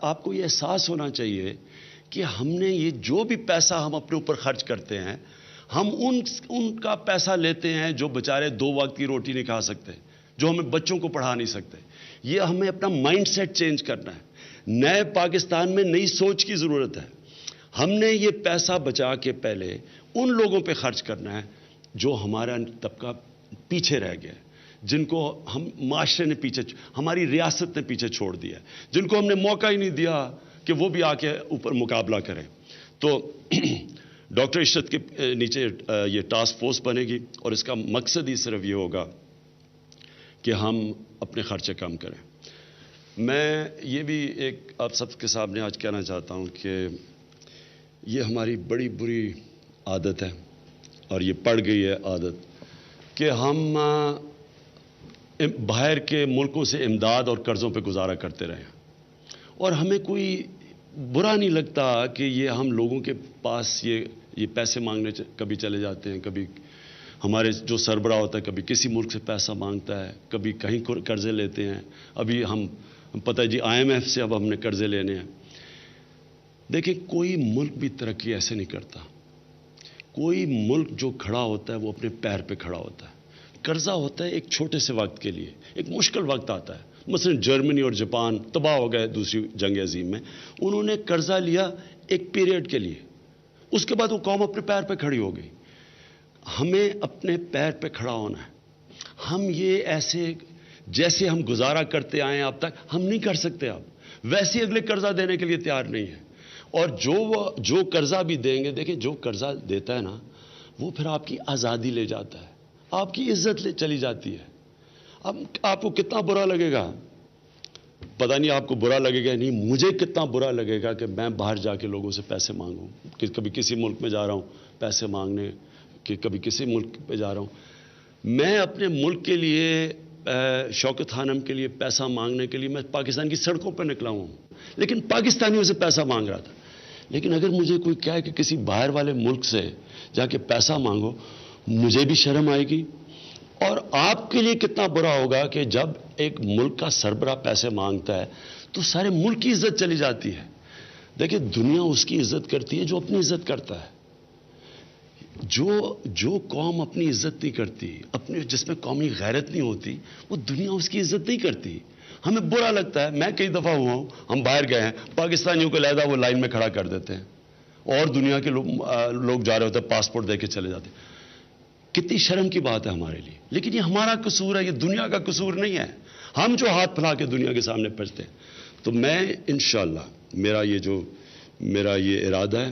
آپ کو یہ احساس ہونا چاہیے کہ ہم نے یہ جو بھی پیسہ ہم اپنے اوپر خرچ کرتے ہیں، ہم ان کا پیسہ لیتے ہیں جو بیچارے 2 وقت کی روٹی نہیں کھا سکتے، جو ہمیں بچوں کو پڑھا نہیں سکتے. یہ ہمیں اپنا مائنڈ سیٹ چینج کرنا ہے. نئے پاکستان میں نئی سوچ کی ضرورت ہے. ہم نے یہ پیسہ بچا کے پہلے ان لوگوں پہ خرچ کرنا ہے جو ہمارا طبقہ پیچھے رہ گیا، جن کو ہم معاشرے نے ہماری ریاست نے پیچھے چھوڑ دیا، جن کو ہم نے موقع ہی نہیں دیا کہ وہ بھی آ کے اوپر مقابلہ کریں. تو ڈاکٹر عشرت کے نیچے یہ ٹاسک فورس بنے گی اور اس کا مقصد ہی صرف یہ ہوگا کہ ہم اپنے خرچے کم کریں. میں یہ بھی ایک آپ سب کے سامنے آج کہنا چاہتا ہوں کہ یہ ہماری بڑی بری عادت ہے اور یہ پڑ گئی ہے عادت کہ ہم باہر کے ملکوں سے امداد اور قرضوں پہ گزارا کرتے رہے اور ہمیں کوئی برا نہیں لگتا کہ یہ ہم لوگوں کے پاس یہ پیسے مانگنے کبھی چلے جاتے ہیں. کبھی ہمارے جو سربراہ ہوتا ہے کبھی کسی ملک سے پیسہ مانگتا ہے، کبھی کہیں قرضے لیتے ہیں. ابھی ہم پتہ ہے جی IMF سے اب ہم نے قرضے لینے ہیں. دیکھیں کوئی ملک بھی ترقی ایسے نہیں کرتا. کوئی ملک جو کھڑا ہوتا ہے وہ اپنے پیر پہ کھڑا ہوتا ہے. قرضہ ہوتا ہے ایک چھوٹے سے وقت کے لیے، ایک مشکل وقت آتا ہے. مثلا جرمنی اور جاپان تباہ ہو گئے دوسری جنگ عظیم میں، انہوں نے قرضہ لیا ایک پیریڈ کے لیے، اس کے بعد وہ قوم اپنے پیر پہ کھڑی ہو گئی. ہمیں اپنے پیر پہ کھڑا ہونا ہے. ہم یہ ایسے جیسے ہم گزارا کرتے آئے ہیں اب تک ہم نہیں کر سکتے، اب ویسے اگلے قرضہ دینے کے لیے تیار نہیں ہے. اور جو قرضہ بھی دیں گے، دیکھیں جو قرضہ دیتا ہے نا وہ پھر آپ کی آزادی لے جاتا ہے، آپ کی عزت چلی جاتی ہے. اب آپ کو کتنا برا لگے گا، پتہ نہیں آپ کو برا لگے گا نہیں، مجھے کتنا برا لگے گا کہ میں باہر جا کے لوگوں سے پیسے مانگوں. کہ کبھی کسی ملک میں جا رہا ہوں پیسے مانگنے، کہ کبھی کسی ملک پہ جا رہا ہوں. میں اپنے ملک کے لیے شوکت خانم کے لیے پیسہ مانگنے کے لیے میں پاکستان کی سڑکوں پہ نکلا ہوں، لیکن پاکستانیوں سے پیسہ مانگ رہا تھا. لیکن اگر مجھے کوئی کہے کہ کسی باہر والے ملک سے جا کے پیسہ مانگو، مجھے بھی شرم آئے گی. اور آپ کے لیے کتنا برا ہوگا کہ جب ایک ملک کا سربراہ پیسے مانگتا ہے تو سارے ملک کی عزت چلی جاتی ہے. دیکھیں دنیا اس کی عزت کرتی ہے جو اپنی عزت کرتا ہے. جو قوم اپنی عزت نہیں کرتی، جس میں قومی غیرت نہیں ہوتی، وہ دنیا اس کی عزت نہیں کرتی. ہمیں برا لگتا ہے. میں کئی دفعہ ہوا ہوں، ہم باہر گئے ہیں، پاکستانیوں کو علیحدہ وہ لائن میں کھڑا کر دیتے ہیں اور دنیا کے لوگ جا رہے ہوتے ہیں پاسپورٹ دے کے چلے جاتے ہیں. کتنی شرم کی بات ہے ہمارے لیے. لیکن یہ ہمارا قصور ہے، یہ دنیا کا قصور نہیں ہے. ہم جو ہاتھ پھیلا کے دنیا کے سامنے پہنچتے ہیں. تو میں انشاءاللہ میرا یہ ارادہ ہے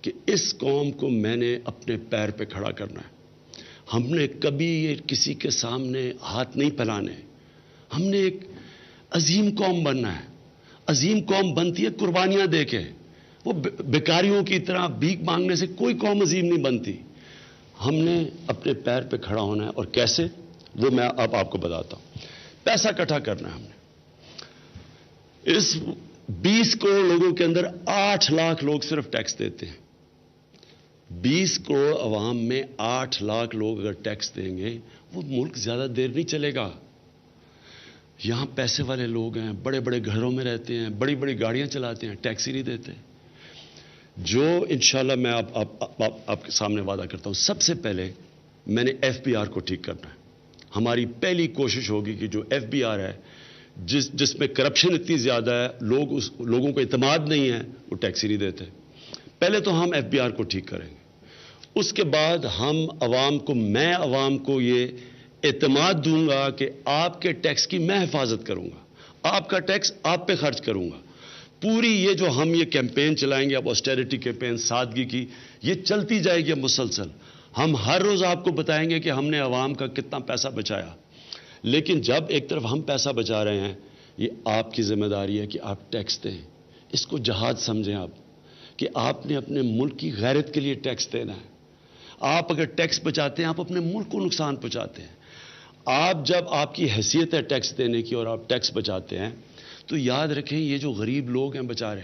کہ اس قوم کو میں نے اپنے پیر پہ کھڑا کرنا ہے. ہم نے کبھی کسی کے سامنے ہاتھ نہیں پھیلانے. ہم نے ایک عظیم قوم بننا ہے. عظیم قوم بنتی ہے قربانیاں دے کے. وہ بیکاریوں کی طرح بھیک مانگنے سے کوئی قوم عظیم نہیں بنتی. ہم نے اپنے پیر پہ کھڑا ہونا ہے. اور کیسے، وہ میں اب آپ کو بتاتا ہوں. پیسہ اکٹھا کرنا ہے ہم نے. اس 20 کروڑ لوگوں کے اندر 8 لاکھ لوگ صرف ٹیکس دیتے ہیں. 20 کروڑ عوام میں 8 لاکھ لوگ اگر ٹیکس دیں گے، وہ ملک زیادہ دیر نہیں چلے گا. یہاں پیسے والے لوگ ہیں, بڑے بڑے گھروں میں رہتے ہیں, بڑی بڑی گاڑیاں چلاتے ہیں, ٹیکس ہی نہیں دیتے. جو انشاءاللہ میں آپ کے سامنے وعدہ کرتا ہوں, سب سے پہلے میں نے ایف بی آر کو ٹھیک کرنا ہے. ہماری پہلی کوشش ہوگی کہ جو ایف بی آر ہے, جس میں کرپشن اتنی زیادہ ہے, لوگوں کو اعتماد نہیں ہے, وہ ٹیکس ہی نہیں دیتے. پہلے تو ہم ایف بی آر کو ٹھیک کریں گے. اس کے بعد میں عوام کو یہ اعتماد دوں گا کہ آپ کے ٹیکس کی میں حفاظت کروں گا, آپ کا ٹیکس آپ پہ خرچ کروں گا. پوری یہ جو ہم یہ کیمپین چلائیں گے, اب آسٹیرٹی کیمپین, سادگی کی, یہ چلتی جائے گی مسلسل. ہم ہر روز آپ کو بتائیں گے کہ ہم نے عوام کا کتنا پیسہ بچایا. لیکن جب ایک طرف ہم پیسہ بچا رہے ہیں, یہ آپ کی ذمہ داری ہے کہ آپ ٹیکس دیں. اس کو جہاد سمجھیں آپ, کہ آپ نے اپنے ملک کی غیرت کے لیے ٹیکس دینا ہے. آپ اگر ٹیکس بچاتے ہیں, آپ اپنے ملک کو نقصان پہنچاتے ہیں. جب آپ کی حیثیت ہے ٹیکس دینے کی اور آپ ٹیکس بچاتے ہیں, تو یاد رکھیں یہ جو غریب لوگ ہیں بیچارے,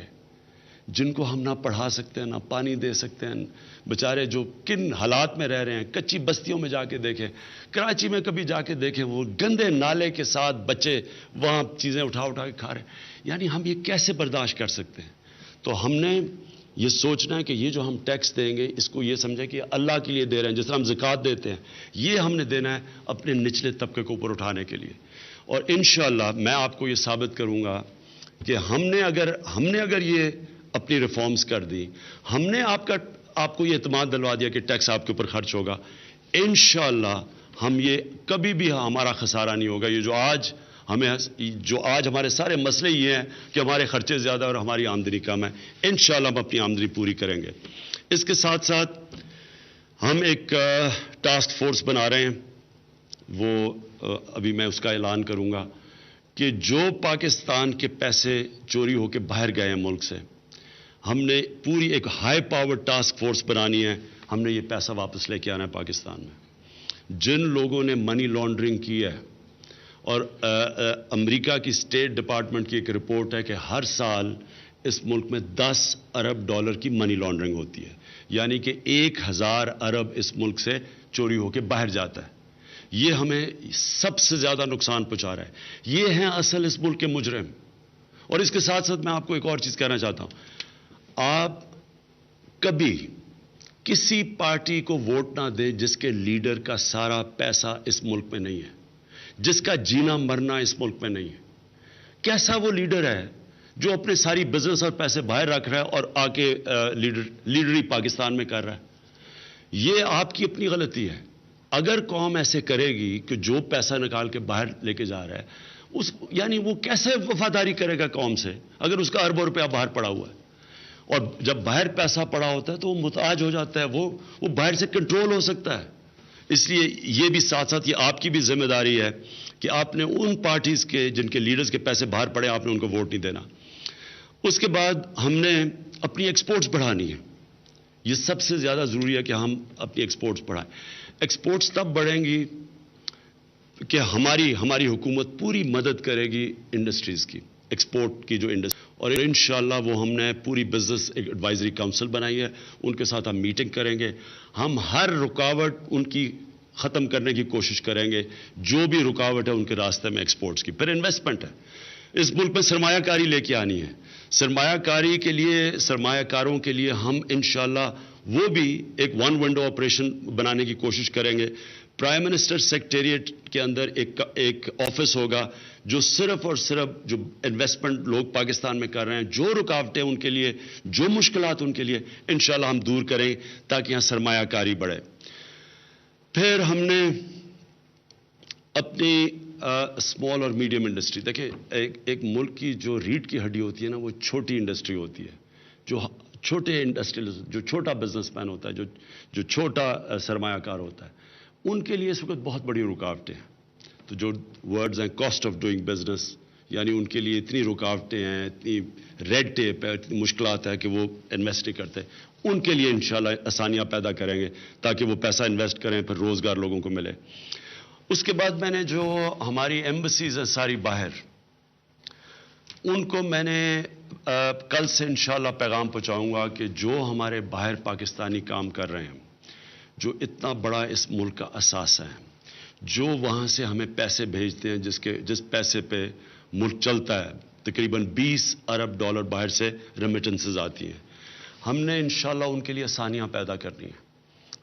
جن کو ہم نہ پڑھا سکتے ہیں, نہ پانی دے سکتے ہیں, بیچارے جو کن حالات میں رہ رہے ہیں, کچی بستیوں میں جا کے دیکھیں, کراچی میں کبھی جا کے دیکھیں, وہ گندے نالے کے ساتھ بچے وہاں چیزیں اٹھا کے کھا رہے ہیں. یعنی ہم یہ کیسے برداشت کر سکتے ہیں؟ تو ہم نے یہ سوچنا ہے کہ یہ جو ہم ٹیکس دیں گے, اس کو یہ سمجھیں کہ اللہ کے لیے دے رہے ہیں. جس طرح ہم زکوٰۃ دیتے ہیں, یہ ہم نے دینا ہے اپنے نچلے طبقے کو اوپر اٹھانے کے لیے. اور انشاءاللہ میں آپ کو یہ ثابت کروں گا کہ ہم نے اگر یہ اپنی ریفارمز کر دی, ہم نے آپ کو یہ اعتماد دلوا دیا کہ ٹیکس آپ کے اوپر خرچ ہوگا, انشاءاللہ ہم یہ کبھی بھی ہمارا خسارہ نہیں ہوگا. یہ جو آج ہمارے سارے مسئلے یہ ہیں کہ ہمارے خرچے زیادہ اور ہماری آمدنی کم ہے, انشاءاللہ ہم اپنی آمدنی پوری کریں گے. اس کے ساتھ ساتھ ہم ایک ٹاسک فورس بنا رہے ہیں, وہ ابھی میں اس کا اعلان کروں گا کہ جو پاکستان کے پیسے چوری ہو کے باہر گئے ہیں ملک سے, ہم نے پوری ایک ہائی پاور ٹاسک فورس بنانی ہے. ہم نے یہ پیسہ واپس لے کے آنا ہے پاکستان میں. جن لوگوں نے منی لانڈرنگ کی ہے, اور امریکہ کی اسٹیٹ ڈپارٹمنٹ کی ایک رپورٹ ہے کہ ہر سال اس ملک میں 10 ارب ڈالر کی منی لانڈرنگ ہوتی ہے, یعنی کہ 1000 ارب اس ملک سے چوری ہو کے باہر جاتا ہے. یہ ہمیں سب سے زیادہ نقصان پہنچا رہا ہے. یہ ہیں اصل اس ملک کے مجرم. اور اس کے ساتھ ساتھ میں آپ کو ایک اور چیز کہنا چاہتا ہوں, آپ کبھی کسی پارٹی کو ووٹ نہ دیں جس کے لیڈر کا سارا پیسہ اس ملک میں نہیں ہے, جس کا جینا مرنا اس ملک میں نہیں ہے. کیسا وہ لیڈر ہے جو اپنے ساری بزنس اور پیسے باہر رکھ رہا ہے اور آ کے لیڈری پاکستان میں کر رہا ہے؟ یہ آپ کی اپنی غلطی ہے. اگر قوم ایسے کرے گی کہ جو پیسہ نکال کے باہر لے کے جا رہا ہے, یعنی وہ کیسے وفاداری کرے گا قوم سے اگر اس کا اربوں روپیہ باہر پڑا ہوا ہے؟ اور جب باہر پیسہ پڑا ہوتا ہے تو وہ محتاج ہو جاتا ہے, وہ باہر سے کنٹرول ہو سکتا ہے. اس لیے یہ بھی ساتھ ساتھ یہ آپ کی بھی ذمہ داری ہے کہ آپ نے ان پارٹیز کے جن کے لیڈرز کے پیسے باہر پڑے, آپ نے ان کو ووٹ نہیں دینا. اس کے بعد ہم نے اپنی ایکسپورٹس بڑھانی ہے. یہ سب سے زیادہ ضروری ہے کہ ہم اپنی ایکسپورٹس بڑھائیں. ایکسپورٹس تب بڑھیں گی کہ ہماری حکومت پوری مدد کرے گی انڈسٹریز کی, ایکسپورٹ کی جو انڈسٹری. اور انشاءاللہ وہ ہم نے پوری بزنس ایڈوائزری کونسل بنائی ہے, ان کے ساتھ ہم میٹنگ کریں گے. ہم ہر رکاوٹ ان کی ختم کرنے کی کوشش کریں گے, جو بھی رکاوٹ ہے ان کے راستے میں ایکسپورٹس کی. پھر انویسٹمنٹ ہے, اس ملک میں سرمایہ کاری لے کے آنی ہے. سرمایہ کاری کے لیے, سرمایہ کاروں کے لیے ہم انشاءاللہ وہ بھی ایک ون ونڈو آپریشن بنانے کی کوشش کریں گے. پرائم منسٹر سیکریٹریٹ کے اندر ایک آفس ہوگا جو صرف اور صرف جو انویسٹمنٹ لوگ پاکستان میں کر رہے ہیں, جو رکاوٹیں ان کے لیے, جو مشکلات ان کے لیے, انشاءاللہ ہم دور کریں تاکہ یہاں سرمایہ کاری بڑھے. پھر ہم نے اپنی اسمال اور میڈیم انڈسٹری, دیکھیں ایک ملک کی جو ریڑھ کی ہڈی ہوتی ہے نا, وہ چھوٹی انڈسٹری ہوتی ہے. جو چھوٹے انڈسٹریل, جو چھوٹا بزنس مین ہوتا ہے, جو چھوٹا سرمایہ کار ہوتا ہے, ان کے لیے اس وقت بہت بڑی رکاوٹیں ہیں. تو جو ورڈز ہیں کاسٹ آف ڈوئنگ بزنس, یعنی ان کے لیے اتنی رکاوٹیں ہیں, اتنی ریڈ ٹیپ ہے, اتنی مشکلات ہے کہ وہ انویسٹ نہیں کرتے. ان کے لیے انشاءاللہ آسانیاں پیدا کریں گے تاکہ وہ پیسہ انویسٹ کریں, پھر روزگار لوگوں کو ملے. اس کے بعد میں نے جو ہماری ایمبسیز ہیں ساری باہر, ان کو میں نے کل سے انشاءاللہ پیغام پہنچاؤں گا کہ جو ہمارے باہر پاکستانی کام کر رہے ہیں, جو اتنا بڑا اس ملک کا اثاثہ ہے, جو وہاں سے ہمیں پیسے بھیجتے ہیں، جس پیسے پہ ملک چلتا ہے، تقریباً $20 ارب باہر سے ریمیٹنسز آتی ہیں. ہم نے انشاءاللہ ان کے لیے آسانیاں پیدا کرنی ہیں.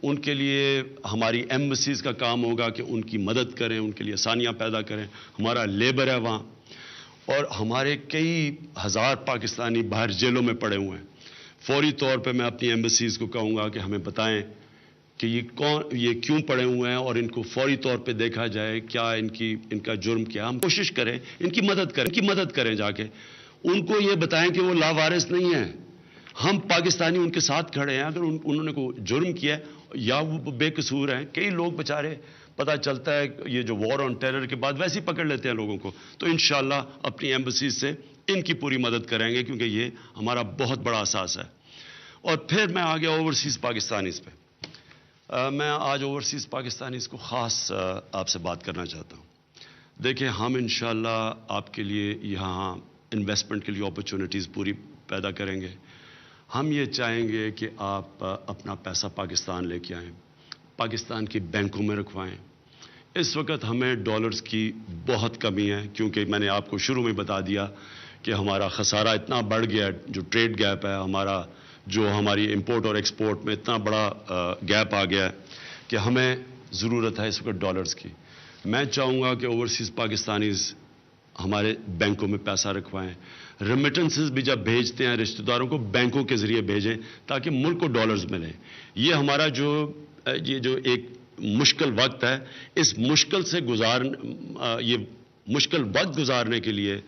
ان کے لیے ہماری ایمبیسیز کا کام ہوگا کہ ان کی مدد کریں، ان کے لیے آسانیاں پیدا کریں. ہمارا لیبر ہے وہاں، اور ہمارے کئی ہزار پاکستانی باہر جیلوں میں پڑے ہوئے ہیں. فوری طور پہ میں اپنی ایمبیسیز کو کہوں گا کہ ہمیں بتائیں کہ یہ کیوں پڑے ہوئے ہیں، اور ان کو فوری طور پہ دیکھا جائے کیا ان کا جرم کیا. ہم کوشش کریں ان کی مدد کریں جا کے. ان کو یہ بتائیں کہ وہ لاوارث نہیں ہیں. ہم پاکستانی ان کے ساتھ کھڑے ہیں. اگر انہوں نے کوئی جرم کیا ہے یا وہ بے قصور ہیں، کئی لوگ بیچارے پتہ چلتا ہے یہ جو وار آن ٹیرر کے بعد ویسے ہی پکڑ لیتے ہیں لوگوں کو، تو انشاءاللہ اپنی ایمبیسیز سے ان کی پوری مدد کریں گے، کیونکہ یہ ہمارا بہت بڑا احساس ہے. اور پھر میں آ گیا اوورسیز پاکستانیز پہ. میں آج اوورسیز پاکستانیز کو خاص آپ سے بات کرنا چاہتا ہوں. دیکھیں، ہم انشاءاللہ آپ کے لیے یہاں انویسٹمنٹ کے لیے اپرچونٹیز پوری پیدا کریں گے. ہم یہ چاہیں گے کہ آپ اپنا پیسہ پاکستان لے کے آئیں، پاکستان کی بینکوں میں رکھوائیں. اس وقت ہمیں ڈالرز کی بہت کمی ہے، کیونکہ میں نے آپ کو شروع میں بتا دیا کہ ہمارا خسارہ اتنا بڑھ گیا، جو ٹریڈ گیپ ہے ہمارا، جو ہماری امپورٹ اور ایکسپورٹ میں اتنا بڑا گیپ آ گیا ہے کہ ہمیں ضرورت ہے اس وقت ڈالرز کی. میں چاہوں گا کہ اوورسیز پاکستانیز ہمارے بینکوں میں پیسہ رکھوائیں. ریمیٹنسز بھی جب بھیجتے ہیں رشتہ داروں کو، بینکوں کے ذریعے بھیجیں تاکہ ملک کو ڈالرز ملیں. یہ ہمارا یہ جو ایک مشکل وقت ہے، اس مشکل سے یہ مشکل وقت گزارنے کے لیے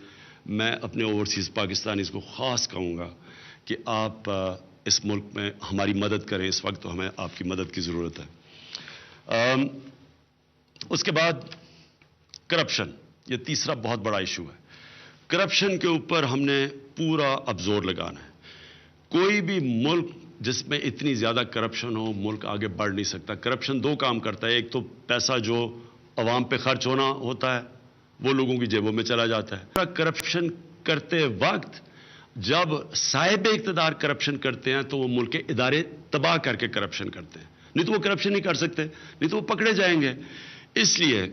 میں اپنے اوورسیز پاکستانیز کو خاص کہوں گا کہ آپ اس ملک میں ہماری مدد کریں. اس وقت تو ہمیں آپ کی مدد کی ضرورت ہے. اس کے بعد کرپشن، یہ تیسرا بہت بڑا ایشو ہے. کرپشن کے اوپر ہم نے پورا اب زور لگانا ہے. کوئی بھی ملک جس میں اتنی زیادہ کرپشن ہو، ملک آگے بڑھ نہیں سکتا. کرپشن دو کام کرتا ہے. ایک تو پیسہ جو عوام پہ خرچ ہونا ہوتا ہے وہ لوگوں کی جیبوں میں چلا جاتا ہے. کرپشن کرتے وقت جب صاحب اقتدار کرپشن کرتے ہیں تو وہ ملک کے ادارے تباہ کر کے کرپشن کرتے ہیں. نہیں تو وہ کرپشن نہیں کر سکتے، نہیں تو وہ پکڑے جائیں گے. اس لیے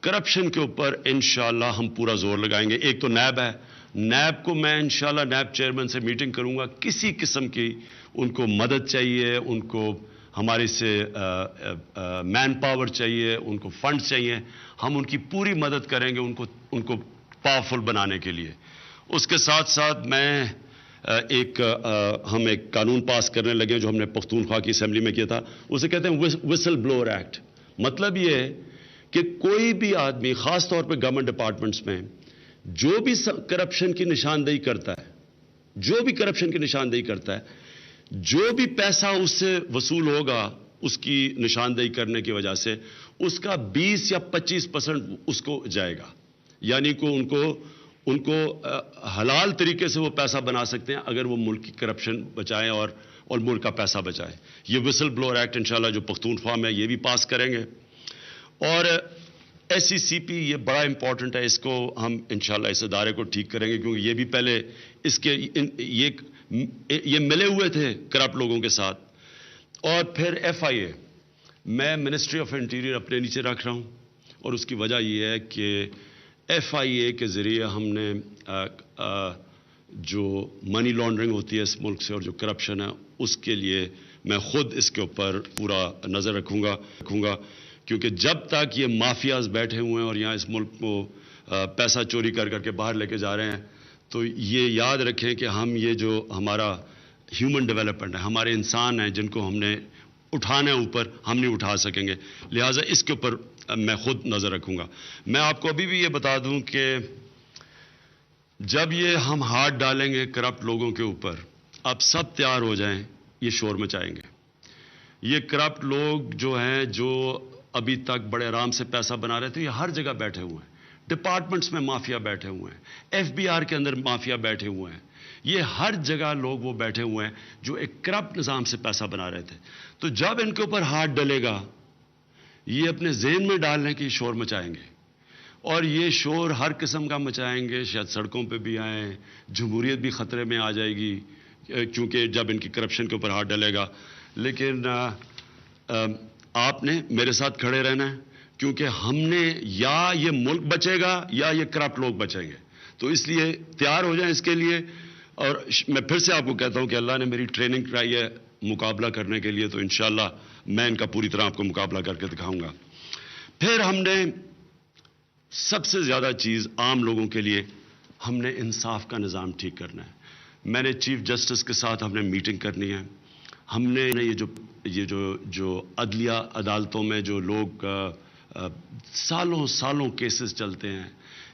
کرپشن کے اوپر انشاءاللہ ہم پورا زور لگائیں گے. ایک تو نیب ہے، نیب کو میں انشاءاللہ نیب چیئرمین سے میٹنگ کروں گا. کسی قسم کی ان کو مدد چاہیے، ان کو ہمارے سے مین پاور چاہیے، ان کو فنڈ چاہیے. ہم ان کی پوری مدد کریں گے ان کو پاورفل بنانے کے لیے. اس کے ساتھ ساتھ ہم ایک قانون پاس کرنے لگے جو ہم نے پختونخوا کی اسمبلی میں کیا تھا. اسے کہتے ہیں وسل بلور ایکٹ. مطلب یہ ہے کہ کوئی بھی آدمی، خاص طور پہ گورنمنٹ ڈپارٹمنٹس میں، جو بھی کرپشن کی نشاندہی کرتا ہے، جو بھی پیسہ اس سے وصول ہوگا اس کی نشاندہی کرنے کی وجہ سے، اس کا 20 یا 25% اس کو جائے گا. یعنی کہ ان کو حلال طریقے سے وہ پیسہ بنا سکتے ہیں اگر وہ ملک کی کرپشن بچائیں اور ملک کا پیسہ بچائیں. یہ وسل بلور ایکٹ انشاءاللہ جو پختونخوا میں یہ بھی پاس کریں گے. اور SECP یہ بڑا امپورٹنٹ ہے. اس کو ہم انشاءاللہ اس ادارے کو ٹھیک کریں گے، کیونکہ یہ بھی پہلے یہ ملے ہوئے تھے کرپٹ لوگوں کے ساتھ. اور پھر FIA، میں منسٹری آف انٹیریئر اپنے نیچے رکھ رہا ہوں، اور اس کی وجہ یہ ہے کہ FIA کے ذریعے ہم نے جو منی لانڈرنگ ہوتی ہے اس ملک سے اور جو کرپشن ہے اس کے لیے میں خود اس کے اوپر پورا نظر رکھوں گا. کیونکہ جب تک یہ مافیاز بیٹھے ہوئے ہیں اور یہاں اس ملک کو پیسہ چوری کر کے باہر لے کے جا رہے ہیں، تو یہ یاد رکھیں کہ ہم یہ جو ہمارا ہیومن ڈیولپمنٹ ہے، ہمارے انسان ہیں جن کو ہم نے اٹھانا ہے اوپر، ہم نہیں اٹھا سکیں گے. لہٰذا اس کے اوپر میں خود نظر رکھوں گا. میں آپ کو ابھی بھی یہ بتا دوں کہ جب یہ ہم ہاتھ ڈالیں گے کرپٹ لوگوں کے اوپر، آپ سب تیار ہو جائیں، یہ شور مچائیں گے. یہ کرپٹ لوگ جو ہیں، جو ابھی تک بڑے آرام سے پیسہ بنا رہے تھے، یہ ہر جگہ بیٹھے ہوئے ہیں. ڈپارٹمنٹس میں مافیا بیٹھے ہوئے ہیں، FBR کے اندر مافیا بیٹھے ہوئے ہیں. یہ ہر جگہ لوگ وہ بیٹھے ہوئے ہیں جو ایک کرپٹ نظام سے پیسہ بنا رہے تھے. تو جب ان کے اوپر ہاتھ ڈلے گا، یہ اپنے ذہن میں ڈال لیں کہ یہ شور مچائیں گے، اور یہ شور ہر قسم کا مچائیں گے. شاید سڑکوں پہ بھی آئیں، جمہوریت بھی خطرے میں آ جائے گی کیونکہ جب ان کی کرپشن کے اوپر ہاتھ ڈلے گا. لیکن آپ نے میرے ساتھ کھڑے رہنا ہے، کیونکہ ہم نے یا یہ ملک بچے گا یا یہ کرپٹ لوگ بچیں گے. تو اس لیے تیار ہو جائیں اس کے لیے. اور میں پھر سے آپ کو کہتا ہوں کہ اللہ نے میری ٹریننگ کرائی ہے مقابلہ کرنے کے لیے, تو انشاءاللہ میں ان کا پوری طرح آپ کو مقابلہ کر کے دکھاؤں گا. پھر ہم نے سب سے زیادہ چیز عام لوگوں کے لیے, ہم نے انصاف کا نظام ٹھیک کرنا ہے. میں نے چیف جسٹس کے ساتھ ہم نے میٹنگ کرنی ہے. ہم نے یہ جو عدلیہ عدالتوں میں جو لوگ سالوں سالوں کیسز چلتے ہیں,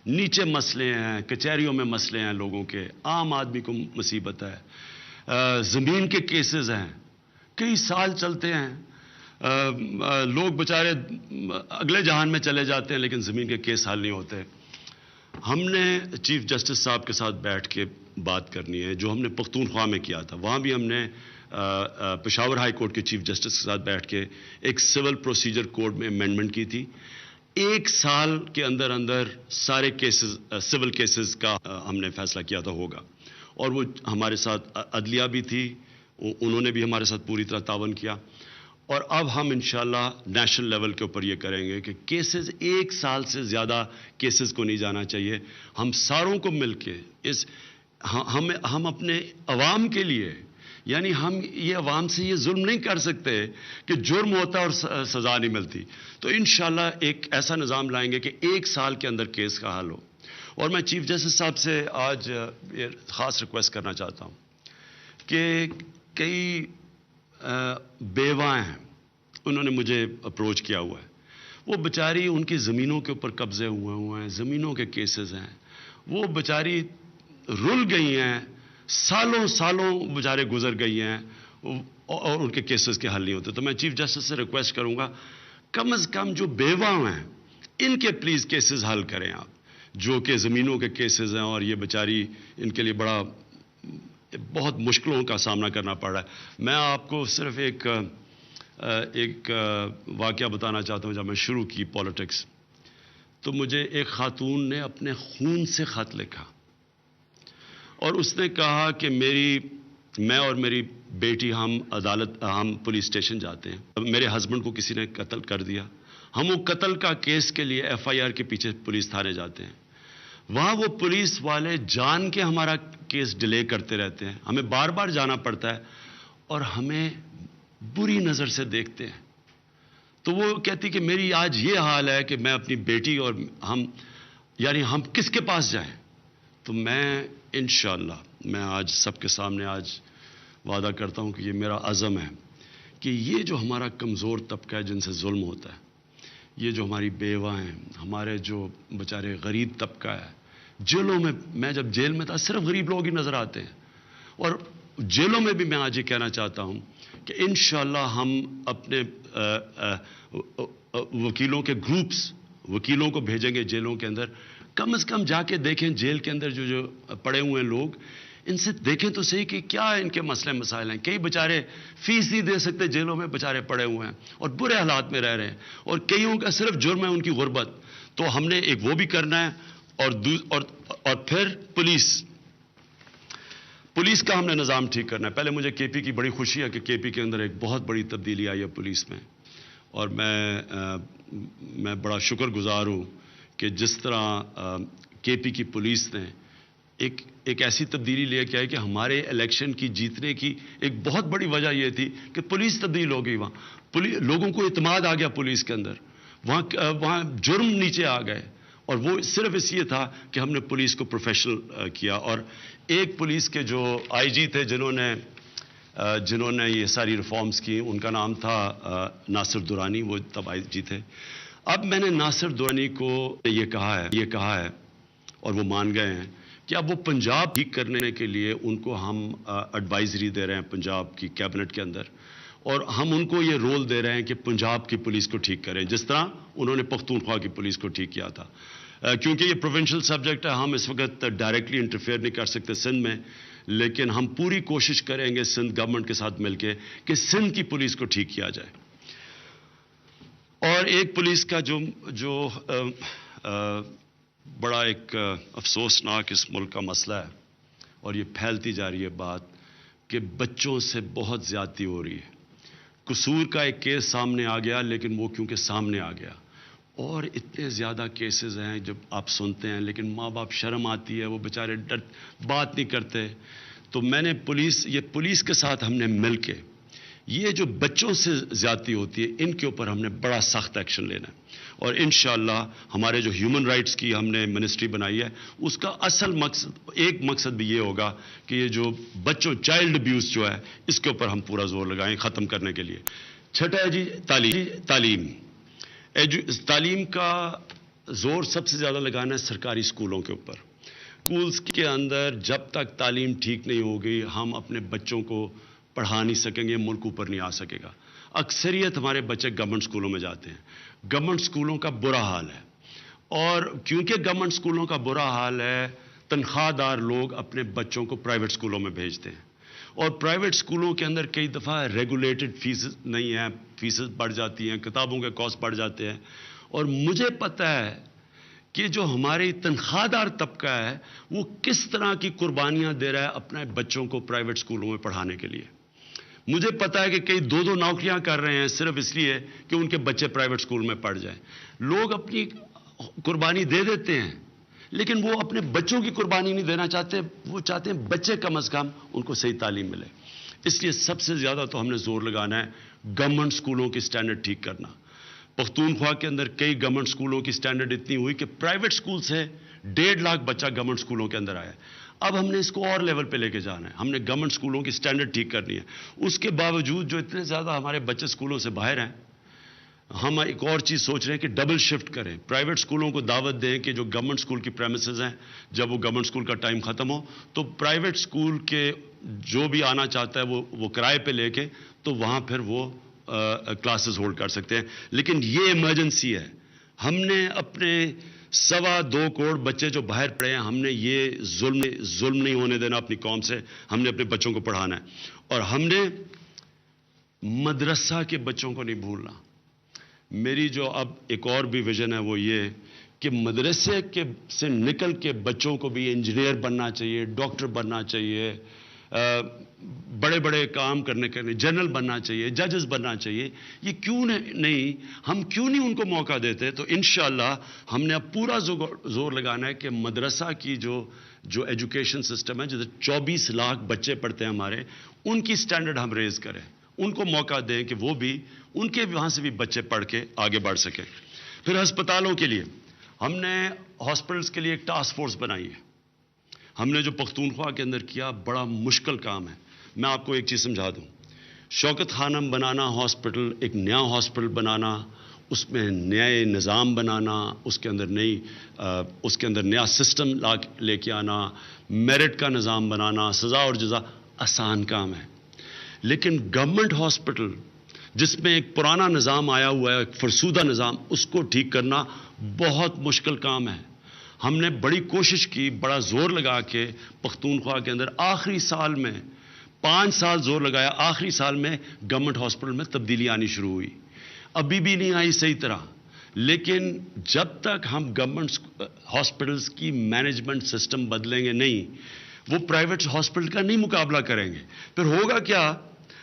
نیچے مسئلے ہیں, کچہریوں میں مسئلے ہیں لوگوں کے, عام آدمی کو مصیبت ہے, زمین کے کیسز ہیں, کئی سال چلتے ہیں, لوگ بیچارے اگلے جہان میں چلے جاتے ہیں لیکن زمین کے کیس حل نہیں ہوتے. ہم نے چیف جسٹس صاحب کے ساتھ بیٹھ کے بات کرنی ہے, جو ہم نے پختونخوا میں کیا تھا. وہاں بھی ہم نے پشاور ہائی کورٹ کے چیف جسٹس کے ساتھ بیٹھ کے ایک سول پروسیجر کوڈ میں امینڈمنٹ کی تھی. 1 سال کے اندر اندر سارے کیسز, سول کیسز کا ہم نے فیصلہ کیا تھا ہوگا. اور وہ ہمارے ساتھ عدلیہ بھی تھی, انہوں نے بھی ہمارے ساتھ پوری طرح تعاون کیا. اور اب ہم انشاءاللہ نیشنل لیول کے اوپر یہ کریں گے کہ کیسز 1 سال سے زیادہ کیسز کو نہیں جانا چاہیے. ہم ساروں کو مل کے ہم اپنے عوام کے لیے, یعنی ہم یہ عوام سے یہ ظلم نہیں کر سکتے کہ جرم ہوتا ہے اور سزا نہیں ملتی. تو انشاءاللہ ایک ایسا نظام لائیں گے کہ 1 سال کے اندر کیس کا حل ہو. اور میں چیف جسٹس صاحب سے آج یہ خاص ریکویسٹ کرنا چاہتا ہوں کہ کئی بیواں ہیں, انہوں نے مجھے اپروچ کیا ہوا ہے. وہ بیچاری, ان کی زمینوں کے اوپر قبضے ہوئے ہیں, زمینوں کے کیسز ہیں, وہ بیچاری رل گئی ہیں, سالوں سالوں بیچارے گزر گئی ہیں اور ان کے کیسز کے حل نہیں ہوتے. تو میں چیف جسٹس سے ریکویسٹ کروں گا کم از کم جو بیواں ہیں ان کے پلیز کیسز حل کریں آپ, جو کہ زمینوں کے کیسز ہیں اور یہ بیچاری ان کے لیے بہت مشکلوں کا سامنا کرنا پڑ رہا ہے. میں آپ کو صرف ایک واقعہ بتانا چاہتا ہوں. جب میں شروع کی پالیٹکس تو مجھے ایک خاتون نے اپنے خون سے خط لکھا اور اس نے کہا کہ میں اور میری بیٹی ہم پولیس اسٹیشن جاتے ہیں, میرے ہسبینڈ کو کسی نے قتل کر دیا, ہم وہ قتل کا کیس کے لیے FIR کے پیچھے پولیس تھانے جاتے ہیں. وہاں وہ پولیس والے جان کے ہمارا کیس ڈیلے کرتے رہتے ہیں, ہمیں بار بار جانا پڑتا ہے اور ہمیں بری نظر سے دیکھتے ہیں. تو وہ کہتی کہ میری آج یہ حال ہے کہ میں اپنی بیٹی اور ہم کس کے پاس جائیں. تو میں انشاءاللہ میں آج سب کے سامنے آج وعدہ کرتا ہوں کہ یہ میرا عزم ہے کہ یہ جو ہمارا کمزور طبقہ ہے جن سے ظلم ہوتا ہے, یہ جو ہماری بیواں ہیں, ہمارے جو بیچارے غریب طبقہ ہے, جیلوں میں جب جیل میں تھا صرف غریب لوگ ہی نظر آتے ہیں. اور جیلوں میں بھی میں آج یہ کہنا چاہتا ہوں کہ انشاءاللہ ہم اپنے وکیلوں کے گروپس, وکیلوں کو بھیجیں گے جیلوں کے اندر. کم از کم جا کے دیکھیں جیل کے اندر جو پڑے ہوئے ہیں لوگ, ان سے دیکھیں تو صحیح کہ کیا ان کے مسئلے مسائل ہیں. کئی بیچارے فیس نہیں دے سکتے, جیلوں میں بیچارے پڑے ہوئے ہیں اور برے حالات میں رہ رہے ہیں, اور کئیوں کا صرف جرم ہے ان کی غربت. تو ہم نے ایک وہ بھی کرنا ہے. اور پھر پولیس کا ہم نے نظام ٹھیک کرنا ہے. پہلے مجھے KP کی بڑی خوشی ہے کہ KP کے اندر ایک بہت بڑی تبدیلی آئی ہے پولیس میں, اور میں بڑا شکر گزار ہوں کہ جس طرح KP کی پولیس نے ایک ایسی تبدیلی لے کے آئی کہ ہمارے الیکشن کی جیتنے کی ایک بہت بڑی وجہ یہ تھی کہ پولیس تبدیل ہو گئی. وہاں لوگوں کو اعتماد آ گیا پولیس کے اندر, وہاں جرم نیچے آ گئے, اور وہ صرف اس لیے تھا کہ ہم نے پولیس کو پروفیشنل کیا. اور ایک پولیس کے جو IG تھے جنہوں نے یہ ساری ریفارمز کی, ان کا نام تھا ناصر درانی, وہ تب IG تھے. اب میں نے ناصر درانی کو یہ کہا ہے اور وہ مان گئے ہیں کہ اب وہ پنجاب ٹھیک کرنے کے لیے ان کو ہم ایڈوائزری دے رہے ہیں پنجاب کی کیبنٹ کے اندر, اور ہم ان کو یہ رول دے رہے ہیں کہ پنجاب کی پولیس کو ٹھیک کریں جس طرح انہوں نے پختونخوا کی پولیس کو ٹھیک کیا تھا. کیونکہ یہ پروونشل سبجیکٹ ہے, ہم اس وقت ڈائریکٹلی انٹرفیئر نہیں کر سکتے سندھ میں, لیکن ہم پوری کوشش کریں گے سندھ گورنمنٹ کے ساتھ مل کے کہ سندھ کی پولیس کو ٹھیک کیا جائے. اور ایک پولیس کا جو بڑا ایک افسوسناک اس ملک کا مسئلہ ہے, اور یہ پھیلتی جا رہی ہے بات, کہ بچوں سے بہت زیادتی ہو رہی ہے. قصور کا ایک کیس سامنے آ گیا, لیکن وہ کیونکہ سامنے آ گیا, اور اتنے زیادہ کیسز ہیں جب آپ سنتے ہیں، لیکن ماں باپ شرم آتی ہے، وہ بیچارے بات نہیں کرتے. تو میں نے پولیس کے ساتھ ہم نے مل کے یہ جو بچوں سے زیادتی ہوتی ہے ان کے اوپر ہم نے بڑا سخت ایکشن لینا ہے. اور انشاءاللہ ہمارے جو ہیومن رائٹس کی ہم نے منسٹری بنائی ہے، اس کا اصل مقصد بھی یہ ہوگا کہ یہ جو بچوں چائلڈ ابیوز جو ہے اس کے اوپر ہم پورا زور لگائیں ختم کرنے کے لیے. چھٹا ہے جی تعلیم کا زور سب سے زیادہ لگانا ہے سرکاری اسکولوں کے اوپر. اسکولز کے اندر جب تک تعلیم ٹھیک نہیں ہوگی ہم اپنے بچوں کو پڑھا نہیں سکیں گے، ملک اوپر نہیں آ سکے گا. اکثریت ہمارے بچے گورنمنٹ اسکولوں میں جاتے ہیں. گورنمنٹ اسکولوں کا برا حال ہے، اور کیونکہ گورنمنٹ اسکولوں کا برا حال ہے تنخواہ دار لوگ اپنے بچوں کو پرائیویٹ اسکولوں میں بھیجتے ہیں. اور پرائیویٹ اسکولوں کے اندر کئی دفعہ ریگولیٹڈ فیسز نہیں ہیں، فیسز بڑھ جاتی ہیں، کتابوں کے کاسٹ بڑھ جاتے ہیں. اور مجھے پتہ ہے کہ جو ہماری تنخواہ دار طبقہ ہے وہ کس طرح کی قربانیاں دے رہا ہے اپنے بچوں کو پرائیویٹ اسکولوں میں پڑھانے کے لیے. مجھے پتا ہے کہ کئی دو نوکریاں کر رہے ہیں صرف اس لیے کہ ان کے بچے پرائیویٹ اسکول میں پڑھ جائیں. لوگ اپنی قربانی دے دیتے ہیں لیکن وہ اپنے بچوں کی قربانی نہیں دینا چاہتے. وہ چاہتے ہیں بچے کم از کم ان کو صحیح تعلیم ملے. اس لیے سب سے زیادہ تو ہم نے زور لگانا ہے گورنمنٹ اسکولوں کی سٹینڈرڈ ٹھیک کرنا. پختونخوا کے اندر کئی گورنمنٹ اسکولوں کی سٹینڈرڈ اتنی ہوئی کہ پرائیویٹ اسکول سے 1.5 لاکھ بچہ گورنمنٹ اسکولوں کے اندر آیا. اب ہم نے اس کو اور لیول پہ لے کے جانا ہے. ہم نے گورنمنٹ اسکولوں کی سٹینڈرڈ ٹھیک کرنی ہے. اس کے باوجود جو اتنے زیادہ ہمارے بچے اسکولوں سے باہر ہیں، ہم ایک اور چیز سوچ رہے ہیں کہ ڈبل شفٹ کریں. پرائیویٹ اسکولوں کو دعوت دیں کہ جو گورنمنٹ اسکول کی پریمیسز ہیں جب وہ گورنمنٹ اسکول کا ٹائم ختم ہو تو پرائیویٹ اسکول کے جو بھی آنا چاہتا ہے وہ کرائے پہ لے کے تو وہاں پھر وہ کلاسز ہولڈ کر سکتے ہیں. لیکن یہ ایمرجنسی ہے. ہم نے اپنے 2.25 کروڑ بچے جو باہر پڑے ہیں، ہم نے یہ ظلم نہیں ہونے دینا اپنی قوم سے. ہم نے اپنے بچوں کو پڑھانا ہے اور ہم نے مدرسہ کے بچوں کو نہیں بھولنا. میری جو اب ایک اور بھی ویژن ہے وہ یہ کہ مدرسے سے نکل کے بچوں کو بھی انجینئر بننا چاہیے، ڈاکٹر بننا چاہیے، بڑے بڑے کام کرنے جنرل بننا چاہیے، ججز بننا چاہیے. یہ کیوں نہیں ہم کیوں نہیں ان کو موقع دیتے؟ تو انشاءاللہ ہم نے اب پورا زور لگانا ہے کہ مدرسہ کی جو ایجوکیشن سسٹم ہے، جیسے 24 لاکھ بچے پڑھتے ہیں ہمارے، ان کی سٹینڈرڈ ہم ریز کریں، ان کو موقع دیں کہ وہ بھی ان کے وہاں سے بھی بچے پڑھ کے آگے بڑھ سکیں. پھر ہسپتالوں کے لیے ہم نے ہاسپٹلس کے لیے ایک ٹاسک فورس بنائی ہے. ہم نے جو پختونخوا کے اندر کیا بڑا مشکل کام ہے. میں آپ کو ایک چیز سمجھا دوں. شوکت خانم بنانا ہاسپٹل، ایک نیا ہاسپٹل بنانا، اس میں نئے نظام بنانا، اس کے اندر نیا سسٹم لے کے آنا، میرٹ کا نظام بنانا، سزا اور جزا آسان کام ہے. لیکن گورنمنٹ ہاسپٹل جس میں ایک پرانا نظام آیا ہوا ہے، ایک فرسودہ نظام، اس کو ٹھیک کرنا بہت مشکل کام ہے. ہم نے بڑی کوشش کی، بڑا زور لگا کے پختونخوا کے اندر آخری سال میں 5 سال زور لگایا. آخری سال میں گورنمنٹ ہاسپٹل میں تبدیلی آنی شروع ہوئی. ابھی بھی نہیں آئی صحیح طرح، لیکن جب تک ہم گورنمنٹ ہاسپٹلس کی مینجمنٹ سسٹم بدلیں گے نہیں، وہ پرائیویٹ ہاسپٹل کا نہیں مقابلہ کریں گے. پھر ہوگا کیا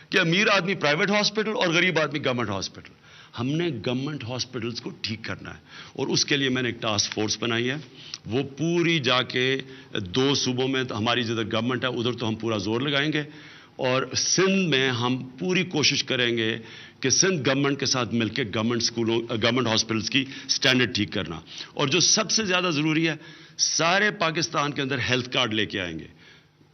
کہ امیر آدمی پرائیویٹ ہاسپٹل اور غریب آدمی گورنمنٹ ہاسپٹل. ہم نے گورنمنٹ ہاسپٹلس کو ٹھیک کرنا ہے اور اس کے لیے میں نے ایک ٹاسک فورس بنائی ہے. وہ پوری جا کے 2 صوبوں میں ہماری جدھر گورنمنٹ ہے ادھر تو ہم پورا زور لگائیں گے، اور سندھ میں ہم پوری کوشش کریں گے کہ سندھ گورنمنٹ کے ساتھ مل کے گورنمنٹ ہاسپٹلس کی سٹینڈرڈ ٹھیک کرنا. اور جو سب سے زیادہ ضروری ہے، سارے پاکستان کے اندر ہیلتھ کارڈ لے کے آئیں گے.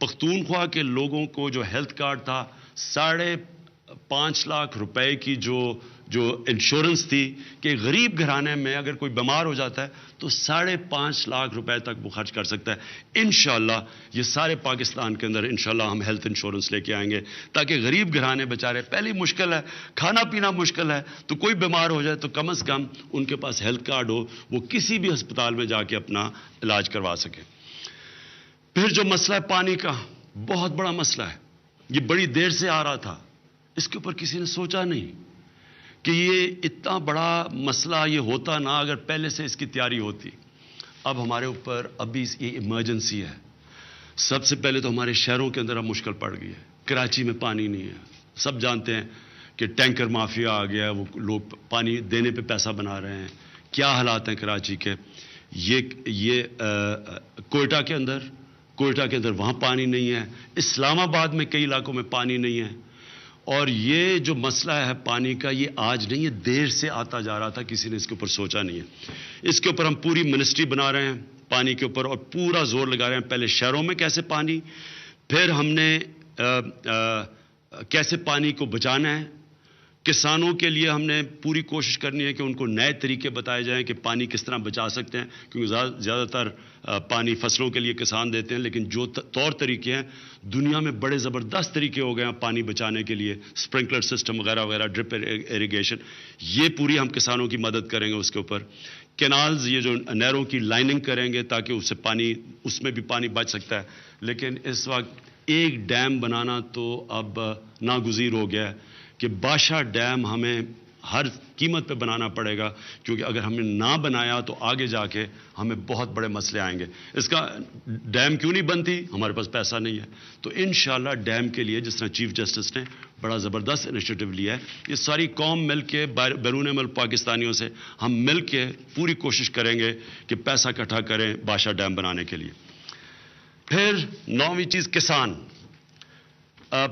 پختونخوا کے لوگوں کو جو ہیلتھ کارڈ تھا 5.5 لاکھ روپے کی جو انشورنس تھی کہ غریب گھرانے میں اگر کوئی بیمار ہو جاتا ہے تو 5.5 لاکھ روپے تک وہ خرچ کر سکتا ہے. انشاءاللہ یہ سارے پاکستان کے اندر انشاءاللہ ہم ہیلتھ انشورنس لے کے آئیں گے تاکہ غریب گھرانے بیچارے، پہلی مشکل ہے کھانا پینا مشکل ہے، تو کوئی بیمار ہو جائے تو کم از کم ان کے پاس ہیلتھ کارڈ ہو، وہ کسی بھی ہسپتال میں جا کے اپنا علاج کروا سکے. پھر جو مسئلہ ہے پانی کا، بہت بڑا مسئلہ ہے. یہ بڑی دیر سے آ رہا تھا، اس کے اوپر کسی نے سوچا نہیں کہ یہ اتنا بڑا مسئلہ یہ ہوتا نا اگر پہلے سے اس کی تیاری ہوتی. اب ہمارے اوپر ابھی یہ ایمرجنسی ہے. سب سے پہلے تو ہمارے شہروں کے اندر اب مشکل پڑ گئی ہے. کراچی میں پانی نہیں ہے. سب جانتے ہیں کہ ٹینکر مافیا آ گیا ہے، وہ لوگ پانی دینے پہ پیسہ بنا رہے ہیں. کیا حالات ہیں کراچی کے. یہ کوئٹہ کے اندر وہاں پانی نہیں ہے. اسلام آباد میں کئی علاقوں میں پانی نہیں ہے. اور یہ جو مسئلہ ہے پانی کا، یہ آج نہیں ہے، دیر سے آتا جا رہا تھا، کسی نے اس کے اوپر سوچا نہیں ہے. اس کے اوپر ہم پوری منسٹری بنا رہے ہیں پانی کے اوپر، اور پورا زور لگا رہے ہیں. پہلے شہروں میں کیسے پانی، پھر ہم نے کیسے پانی کو بچانا ہے. کسانوں کے لیے ہم نے پوری کوشش کرنی ہے کہ ان کو نئے طریقے بتائے جائیں کہ پانی کس طرح بچا سکتے ہیں، کیونکہ زیادہ تر پانی فصلوں کے لیے کسان دیتے ہیں، لیکن جو طور طریقے ہیں دنیا میں بڑے زبردست طریقے ہو گئے ہیں پانی بچانے کے لیے، اسپرنکلر سسٹم وغیرہ وغیرہ، ڈرپ ایریگیشن. یہ پوری ہم کسانوں کی مدد کریں گے. اس کے اوپر کینالز، یہ جو نہروں کی لائننگ کریں گے تاکہ اس میں بھی پانی بچ سکتا ہے. لیکن اس وقت ایک ڈیم بنانا تو اب ناگزیر ہو گیا ہے کہ بادشاہ ڈیم ہمیں ہر قیمت پہ بنانا پڑے گا، کیونکہ اگر ہم نے نہ بنایا تو آگے جا کے ہمیں بہت بڑے مسئلے آئیں گے. اس کا ڈیم کیوں نہیں بنتی؟ ہمارے پاس پیسہ نہیں ہے. تو انشاءاللہ ڈیم کے لیے جس طرح چیف جسٹس نے بڑا زبردست انیشیٹو لیا ہے، یہ ساری قوم مل کے، بیرون ملک پاکستانیوں سے ہم مل کے پوری کوشش کریں گے کہ پیسہ اکٹھا کریں بادشاہ ڈیم بنانے کے لیے. پھر 9ویں چیز کسان.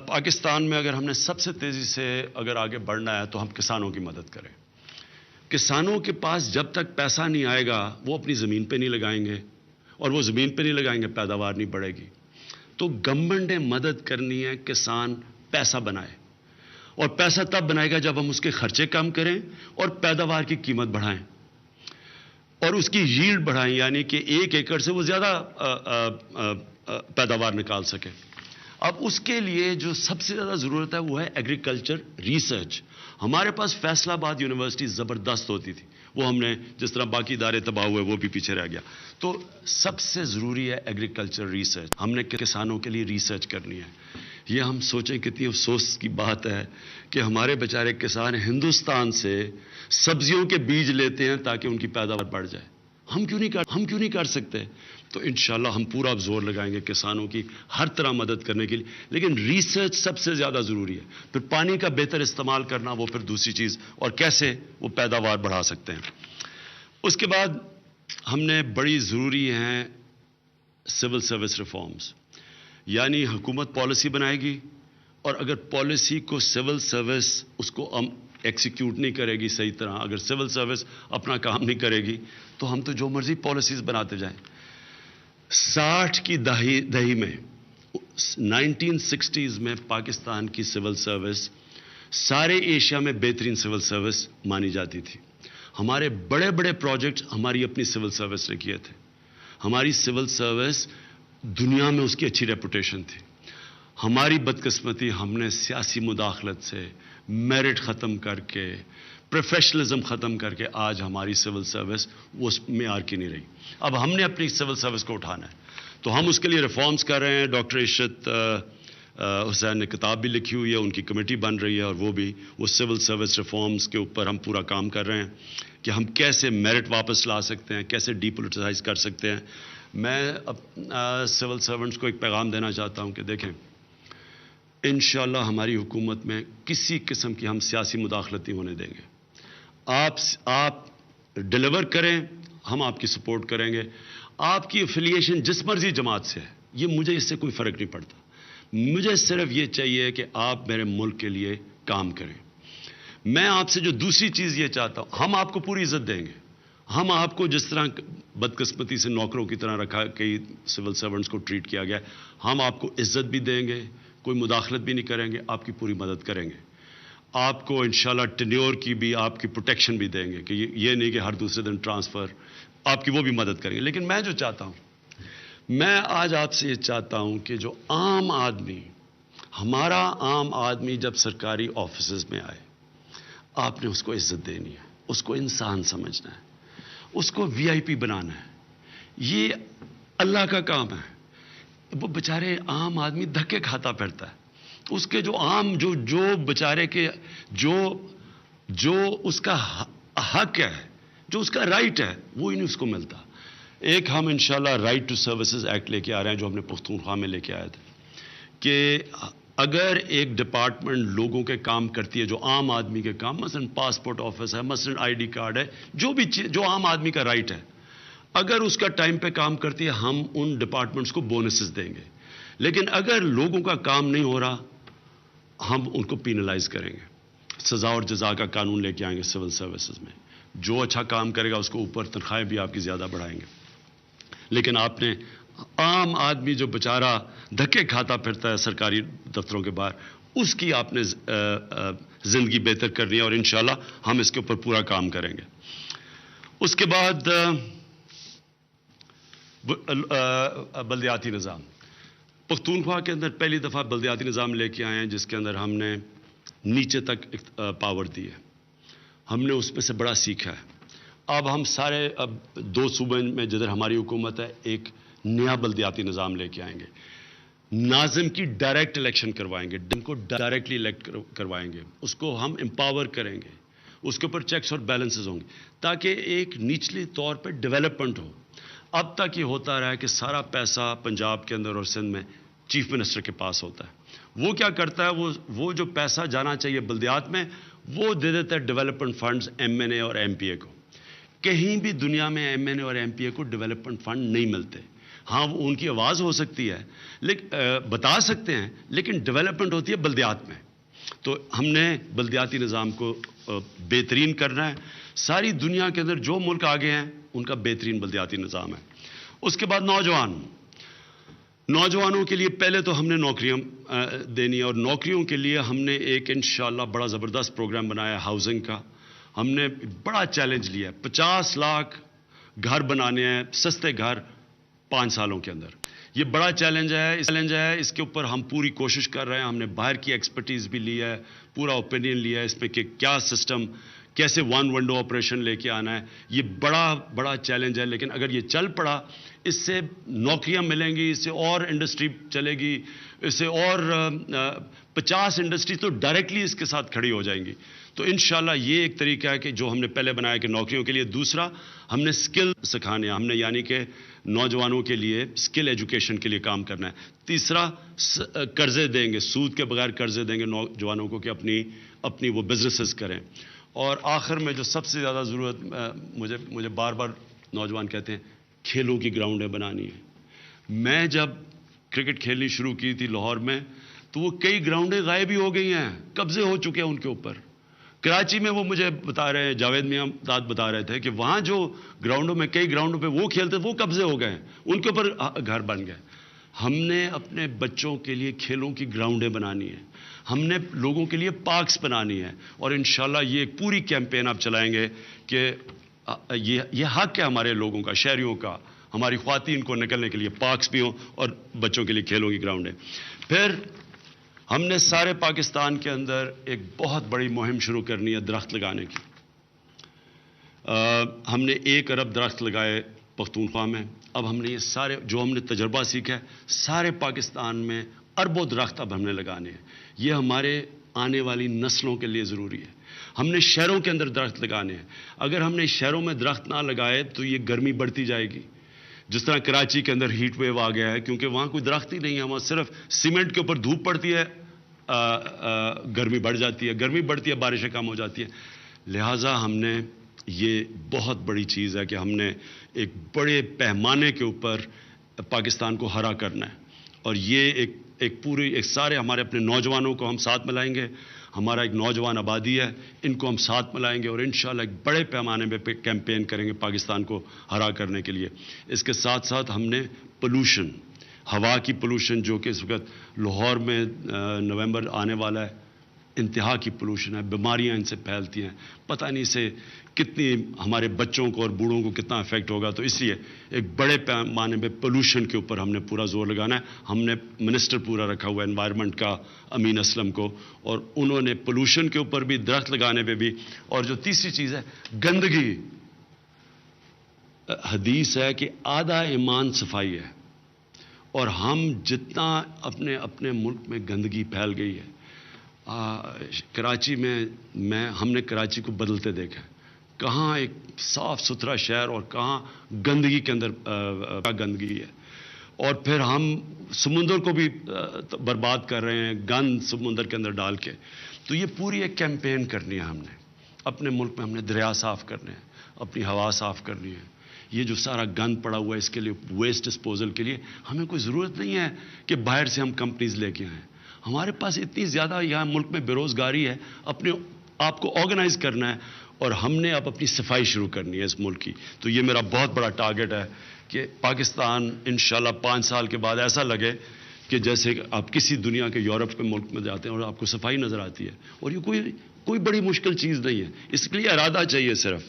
پاکستان میں اگر ہم نے سب سے تیزی سے اگر آگے بڑھنا ہے تو ہم کسانوں کی مدد کریں. کسانوں کے پاس جب تک پیسہ نہیں آئے گا وہ اپنی زمین پہ نہیں لگائیں گے، اور وہ زمین پہ نہیں لگائیں گے پیداوار نہیں بڑھے گی. تو گورنمنٹ نے مدد کرنی ہے کسان پیسہ بنائے، اور پیسہ تب بنائے گا جب ہم اس کے خرچے کم کریں اور پیداوار کی قیمت بڑھائیں اور اس کی ییلڈ بڑھائیں، یعنی کہ 1 ایکڑ سے وہ زیادہ پیداوار نکال سکے. اب اس کے لیے جو سب سے زیادہ ضرورت ہے وہ ہے ایگریکلچر ریسرچ. ہمارے پاس فیصل آباد یونیورسٹی زبردست ہوتی تھی، وہ ہم نے جس طرح باقی ادارے تباہ ہوئے وہ بھی پیچھے رہ گیا. تو سب سے ضروری ہے ایگریکلچر ریسرچ. ہم نے کسانوں کے لیے ریسرچ کرنی ہے. یہ ہم سوچیں کتنی افسوس کی بات ہے کہ ہمارے بیچارے کسان ہندوستان سے سبزیوں کے بیج لیتے ہیں تاکہ ان کی پیداوار بڑھ جائے. ہم کیوں نہیں کر سکتے؟ تو انشاءاللہ ہم پورا زور لگائیں گے کسانوں کی ہر طرح مدد کرنے کے لیے. لیکن ریسرچ سب سے زیادہ ضروری ہے. پھر پانی کا بہتر استعمال کرنا وہ پھر دوسری چیز، اور کیسے وہ پیداوار بڑھا سکتے ہیں. اس کے بعد ہم نے بڑی ضروری ہیں سول سروس ریفارمز. یعنی حکومت پالیسی بنائے گی، اور اگر پالیسی کو سول سروس اس کو ایکسیکیوٹ نہیں کرے گی صحیح طرح، اگر سول سروس اپنا کام نہیں کرے گی تو ہم تو جو مرضی پالیسیز بناتے جائیں. 60 کی دہی میں 1960s میں پاکستان کی سول سروس سارے ایشیا میں بہترین سول سروس مانی جاتی تھی. ہمارے بڑے بڑے پروجیکٹ ہماری اپنی سول سروس نے کیے تھے. ہماری سول سروس دنیا میں اس کی اچھی ریپوٹیشن تھی. ہماری بدقسمتی، ہم نے سیاسی مداخلت سے، میرٹ ختم کر کے، پروفیشنلزم ختم کر کے آج ہماری سول سروس وہ اس معیار کی نہیں رہی. اب ہم نے اپنی سول سروس کو اٹھانا ہے، تو ہم اس کے لیے ریفارمز کر رہے ہیں. ڈاکٹر عشرت حسین نے کتاب بھی لکھی ہوئی ہے، ان کی کمیٹی بن رہی ہے، اور وہ سول سروس ریفارمز کے اوپر ہم پورا کام کر رہے ہیں کہ ہم کیسے میرٹ واپس لا سکتے ہیں، کیسے ڈی پولیٹیسائز کر سکتے ہیں. میں سول سرونٹس کو ایک پیغام دینا چاہتا ہوں کہ دیکھیں، انشاءاللہ ہماری حکومت میں کسی قسم کی ہم سیاسی مداخلت نہیں ہونے دیں گے. آپ ڈیلیور کریں، ہم آپ کی سپورٹ کریں گے. آپ کی افیلیشن جس مرضی جماعت سے ہے، یہ مجھے اس سے کوئی فرق نہیں پڑتا. مجھے صرف یہ چاہیے کہ آپ میرے ملک کے لیے کام کریں. میں آپ سے جو دوسری چیز یہ چاہتا ہوں، ہم آپ کو پوری عزت دیں گے. ہم آپ کو جس طرح بدقسمتی سے نوکروں کی طرح رکھا، کئی سول سرونٹس کو ٹریٹ کیا گیا، ہم آپ کو عزت بھی دیں گے، کوئی مداخلت بھی نہیں کریں گے، آپ کی پوری مدد کریں گے. آپ کو انشاءاللہ ٹینیور کی بھی آپ کی پروٹیکشن بھی دیں گے کہ یہ نہیں کہ ہر دوسرے دن ٹرانسفر، آپ کی وہ بھی مدد کریں گے. لیکن میں جو چاہتا ہوں، میں آج آپ سے یہ چاہتا ہوں کہ جو عام آدمی، ہمارا عام آدمی جب سرکاری آفیسز میں آئے، آپ نے اس کو عزت دینی ہے، اس کو انسان سمجھنا ہے، اس کو وی آئی پی بنانا ہے. یہ اللہ کا کام ہے. وہ بیچارے عام آدمی دھکے کھاتا پھرتا ہے. اس کے جو بیچارے کے جو اس کا حق ہے، جو اس کا رائٹ ہے، وہ ہی نہیں اس کو ملتا. ایک ہم انشاءاللہ رائٹ ٹو سروسز ایکٹ لے کے آ رہے ہیں، جو ہم نے پختونخوا میں لے کے آئے تھے، کہ اگر ایک ڈپارٹمنٹ لوگوں کے کام کرتی ہے جو عام آدمی کے کام، مثلا پاسپورٹ آفس ہے، مثلا آئی ڈی کارڈ ہے، جو بھی چیز جو عام آدمی کا رائٹ ہے، اگر اس کا ٹائم پہ کام کرتی ہے ہم ان ڈپارٹمنٹس کو بونسز دیں گے. لیکن اگر لوگوں کا کام نہیں ہو رہا ہم ان کو پینلائز کریں گے. سزا اور جزا کا قانون لے کے آئیں گے سول سروسز میں. جو اچھا کام کرے گا اس کو اوپر تنخواہیں بھی آپ کی زیادہ بڑھائیں گے. لیکن آپ نے عام آدمی جو بیچارہ دھکے کھاتا پھرتا ہے سرکاری دفتروں کے باہر، اس کی آپ نے زندگی بہتر کرنی ہے، اور انشاءاللہ ہم اس کے اوپر پورا کام کریں گے. اس کے بعد بلدیاتی نظام. پختونخوا کے اندر پہلی دفعہ بلدیاتی نظام لے کے آئے ہیں جس کے اندر ہم نے نیچے تک پاور دی ہے. ہم نے اس میں سے بڑا سیکھا ہے. اب ہم سارے 2 صوبوں میں جدھر ہماری حکومت ہے ایک نیا بلدیاتی نظام لے کے آئیں گے. ناظم کی ڈائریکٹ الیکشن کروائیں گے، ڈم کو ڈائریکٹلی الیکٹ کروائیں گے، اس کو ہم امپاور کریں گے، اس کے اوپر چیکس اور بیلنسز ہوں گے تاکہ ایک نچلی طور پہ ڈیولپمنٹ ہو. اب تک یہ ہوتا رہا ہے کہ سارا پیسہ پنجاب کے اندر اور سندھ میں چیف منسٹر کے پاس ہوتا ہے. وہ کیا کرتا ہے، وہ جو پیسہ جانا چاہیے بلدیات میں وہ دے دیتا ہے ڈیولپمنٹ فنڈز ایم این اے اور ایم پی اے کو. کہیں بھی دنیا میں ایم این اے اور ایم پی اے کو ڈیولپمنٹ فنڈ نہیں ملتے. ہاں وہ ان کی آواز ہو سکتی ہے، لیکن بتا سکتے ہیں، لیکن ڈیولپمنٹ ہوتی ہے بلدیات میں. تو ہم نے بلدیاتی نظام کو بہترین کرنا ہے. ساری دنیا کے اندر جو ملک آگے ہیں ان کا بہترین بلدیاتی نظام ہے. اس کے بعد نوجوانوں کے لیے پہلے تو ہم نے نوکریاں دینی ہے، اور نوکریوں کے لیے ہم نے ایک انشاءاللہ بڑا زبردست پروگرام بنایا ہے ہاؤسنگ کا. ہم نے بڑا چیلنج لیا ہے، 50 لاکھ گھر بنانے ہیں، سستے گھر 5 سالوں کے اندر. یہ بڑا چیلنج ہے، اس کے اوپر ہم پوری کوشش کر رہے ہیں. ہم نے باہر کی ایکسپرٹیز بھی لی ہے، پورا اوپینین لیا ہے اس پہ کہ کیا سسٹم، کیسے 1 ونڈو آپریشن لے کے آنا ہے. یہ بڑا چیلنج ہے، لیکن اگر یہ چل پڑا اس سے نوکریاں ملیں گی، اس سے اور انڈسٹری چلے گی، اس سے اور 50 انڈسٹری تو ڈائریکٹلی اس کے ساتھ کھڑی ہو جائیں گی. تو انشاءاللہ یہ ایک طریقہ ہے کہ جو ہم نے پہلے بنایا کہ نوکریوں کے لیے. دوسرا ہم نے سکل سکھانے ہیں، ہم نے یعنی کہ نوجوانوں کے لیے سکل ایجوکیشن کے لیے کام کرنا ہے. تیسرا قرضے دیں گے، سود کے بغیر قرضے دیں گے نوجوانوں کو کہ اپنی وہ بزنسز کریں. اور آخر میں جو سب سے زیادہ ضرورت مجھے بار بار نوجوان کہتے ہیں کھیلوں کی گراؤنڈیں بنانی ہیں. میں جب کرکٹ کھیلنی شروع کی تھی لاہور میں تو وہ کئی گراؤنڈیں غائب ہی ہو گئی ہیں، قبضے ہو چکے ہیں ان کے اوپر. کراچی میں وہ مجھے بتا رہے ہیں، جاوید میاں داد بتا رہے تھے کہ وہاں جو گراؤنڈوں میں کئی گراؤنڈوں پہ وہ کھیلتے وہ قبضے ہو گئے ہیں، ان کے اوپر گھر بن گئے. ہم نے اپنے بچوں کے لیے کھیلوں کی گراؤنڈیں بنانی ہیں، ہم نے لوگوں کے لیے پارکس بنانی ہے. اور انشاءاللہ یہ ایک پوری کیمپین آپ چلائیں گے کہ یہ حق ہے ہمارے لوگوں کا، شہریوں کا، ہماری خواتین کو نکلنے کے لیے پارکس بھی ہوں اور بچوں کے لیے کھیلوں کی گراؤنڈیں. پھر ہم نے سارے پاکستان کے اندر ایک بہت بڑی مہم شروع کرنی ہے درخت لگانے کی. ہم نے 1 ارب درخت لگائے پختونخوا میں. اب ہم نے یہ سارے جو ہم نے تجربہ سیکھا ہے سارے پاکستان میں اربوں درخت اب ہم نے لگانے ہیں. یہ ہمارے آنے والی نسلوں کے لیے ضروری ہے. ہم نے شہروں کے اندر درخت لگانے ہیں. اگر ہم نے شہروں میں درخت نہ لگائے تو یہ گرمی بڑھتی جائے گی. جس طرح کراچی کے اندر ہیٹ ویو آ گیا ہے کیونکہ وہاں کوئی درخت ہی نہیں ہے، وہاں صرف سیمنٹ کے اوپر دھوپ پڑتی ہے، گرمی بڑھ جاتی ہے، گرمی بڑھتی ہے، بارشیں کم ہو جاتی ہیں. لہٰذا ہم نے یہ بہت بڑی چیز ہے کہ ہم نے ایک بڑے پیمانے کے اوپر پاکستان کو ہرا کرنا ہے. اور یہ ایک سارے ہمارے اپنے نوجوانوں کو ہم ساتھ ملائیں گے. ہمارا ایک نوجوان آبادی ہے، ان کو ہم ساتھ ملائیں گے اور انشاءاللہ ایک بڑے پیمانے پہ کیمپین کریں گے پاکستان کو ہرا کرنے کے لیے. اس کے ساتھ ساتھ ہم نے پولوشن، ہوا کی پولوشن جو کہ اس وقت لاہور میں نومبر آنے والا ہے، انتہا کی پولوشن ہے، بیماریاں ان سے پھیلتی ہیں، پتہ نہیں سے کتنی ہمارے بچوں کو اور بوڑھوں کو کتنا افیکٹ ہوگا. تو اس لیے ایک بڑے پیمانے پہ پولوشن کے اوپر ہم نے پورا زور لگانا ہے. ہم نے منسٹر پورا رکھا ہوا ہے انوائرمنٹ کا، امین اسلم کو، اور انہوں نے پولوشن کے اوپر بھی، درخت لگانے پہ بھی. اور جو تیسری چیز ہے گندگی، حدیث ہے کہ آدھا ایمان صفائی ہے، اور ہم جتنا اپنے ملک میں گندگی پھیل گئی ہے، کراچی میں ہم نے کراچی کو بدلتے دیکھا ہے. کہاں ایک صاف ستھرا شہر اور کہاں گندگی کے اندر گندگی ہے. اور پھر ہم سمندر کو بھی برباد کر رہے ہیں گند سمندر کے اندر ڈال کے. تو یہ پوری ایک کیمپین کرنی ہے ہم نے. اپنے ملک میں ہم نے دریا صاف کرنے ہیں, اپنی ہوا صاف کرنی ہے. یہ جو سارا گند پڑا ہوا ہے اس کے لیے ویسٹ ڈسپوزل کے لیے ہمیں کوئی ضرورت نہیں ہے کہ باہر سے ہم کمپنیز لے کے آئیں. ہمارے پاس اتنی زیادہ یہاں ملک میں بے روزگاری ہے, اپنے آپ کو آرگنائز کرنا ہے اور ہم نے اب اپنی صفائی شروع کرنی ہے اس ملک کی. تو یہ میرا بہت بڑا ٹارگٹ ہے کہ پاکستان انشاءاللہ 5 سال کے بعد ایسا لگے کہ جیسے آپ کسی دنیا کے یورپ کے ملک میں جاتے ہیں اور آپ کو صفائی نظر آتی ہے. اور یہ کوئی بڑی مشکل چیز نہیں ہے, اس کے لیے ارادہ چاہیے صرف.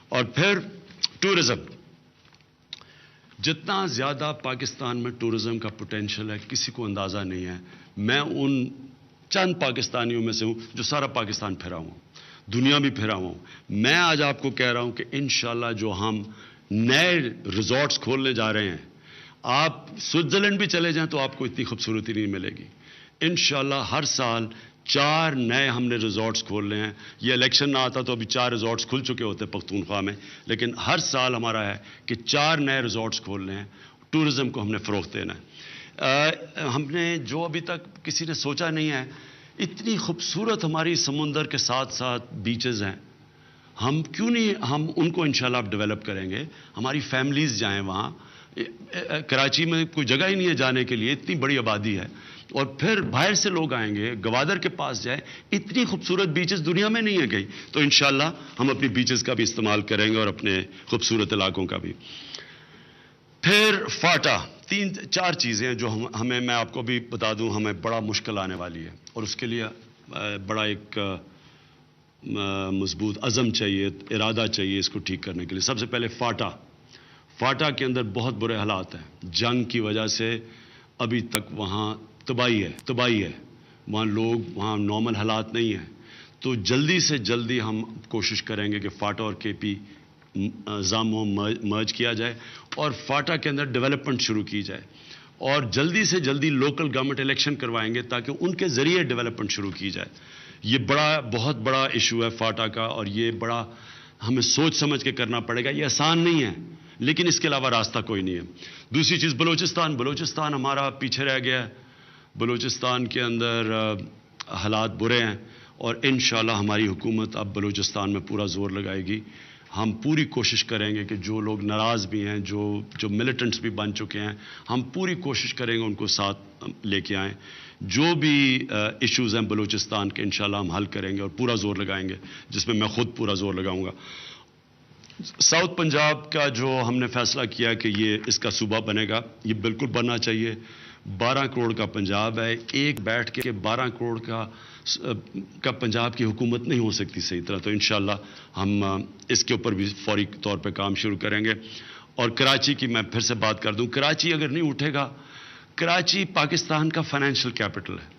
اور پھر ٹورزم, جتنا زیادہ پاکستان میں ٹورزم کا پوٹینشل ہے کسی کو اندازہ نہیں ہے. میں ان چند پاکستانیوں میں سے ہوں جو سارا پاکستان پھرا ہوں, دنیا بھی پھرا ہوں. میں آج آپ کو کہہ رہا ہوں کہ انشاءاللہ جو ہم نئے ریزورٹس کھولنے جا رہے ہیں, آپ سوئٹزرلینڈ بھی چلے جائیں تو آپ کو اتنی خوبصورتی نہیں ملے گی. انشاءاللہ ہر سال 4 نئے ہم نے ریزورٹس کھولنے ہیں. یہ الیکشن نہ آتا تو ابھی 4 ریزورٹس کھل چکے ہوتے پختونخوا میں, لیکن ہر سال ہمارا ہے کہ 4 نئے ریزورٹس کھولنے ہیں. ٹورزم کو ہم نے فروغ دینا ہے. ہم نے جو ابھی تک کسی نے سوچا نہیں ہے, اتنی خوبصورت ہماری سمندر کے ساتھ ساتھ بیچز ہیں, ہم کیوں نہیں ہم ان کو انشاءاللہ اب ڈیولپ کریں گے. ہماری فیملیز جائیں وہاں. کراچی میں کوئی جگہ ہی نہیں ہے جانے کے لیے, اتنی بڑی آبادی ہے. اور پھر باہر سے لوگ آئیں گے, گوادر کے پاس جائیں, اتنی خوبصورت بیچز دنیا میں نہیں ہے کہیں. تو انشاءاللہ ہم اپنی بیچز کا بھی استعمال کریں گے اور اپنے خوبصورت علاقوں کا بھی. پھر فاٹا, 3-4 چیزیں جو ہمیں میں آپ کو بھی بتا دوں ہمیں بڑا مشکل آنے والی ہے, اور اس کے لیے بڑا ایک مضبوط عزم چاہیے, ارادہ چاہیے اس کو ٹھیک کرنے کے لیے. سب سے پہلے فاٹا کے اندر بہت برے حالات ہیں. جنگ کی وجہ سے ابھی تک وہاں تباہی ہے. وہاں وہاں نارمل حالات نہیں ہیں. تو جلدی سے جلدی ہم کوشش کریں گے کہ فاٹا اور کے پی ضاموں مرج کیا جائے اور فاٹا کے اندر ڈیولپمنٹ شروع کی جائے, اور جلدی سے جلدی لوکل گورنمنٹ الیکشن کروائیں گے تاکہ ان کے ذریعے ڈیولپمنٹ شروع کی جائے. یہ بہت بڑا ایشو ہے فاٹا کا, اور یہ بڑا ہمیں سوچ سمجھ کے کرنا پڑے گا. یہ آسان نہیں ہے لیکن اس کے علاوہ راستہ کوئی نہیں ہے. دوسری چیز بلوچستان ہمارا پیچھے رہ گیا ہے. بلوچستان کے اندر حالات برے ہیں, اور انشاءاللہ ہماری حکومت اب بلوچستان میں پورا زور لگائے گی. ہم پوری کوشش کریں گے کہ جو لوگ ناراض بھی ہیں, جو ملیٹنٹس بھی بن چکے ہیں, ہم پوری کوشش کریں گے ان کو ساتھ لے کے آئیں. جو بھی ایشوز ہیں بلوچستان کے انشاءاللہ ہم حل کریں گے اور پورا زور لگائیں گے, جس میں میں خود پورا زور لگاؤں گا. ساؤتھ پنجاب کا جو ہم نے فیصلہ کیا کہ یہ اس کا صوبہ بنے گا, یہ بالکل بننا چاہیے. 12 کروڑ کا پنجاب ہے, ایک بیٹھ کے 12 کروڑ کا پنجاب کی حکومت نہیں ہو سکتی صحیح طرح. تو انشاءاللہ ہم اس کے اوپر بھی فوری طور پہ کام شروع کریں گے. اور کراچی کی میں پھر سے بات کر دوں, کراچی اگر نہیں اٹھے گا, کراچی پاکستان کا فائنینشیل کیپٹل ہے.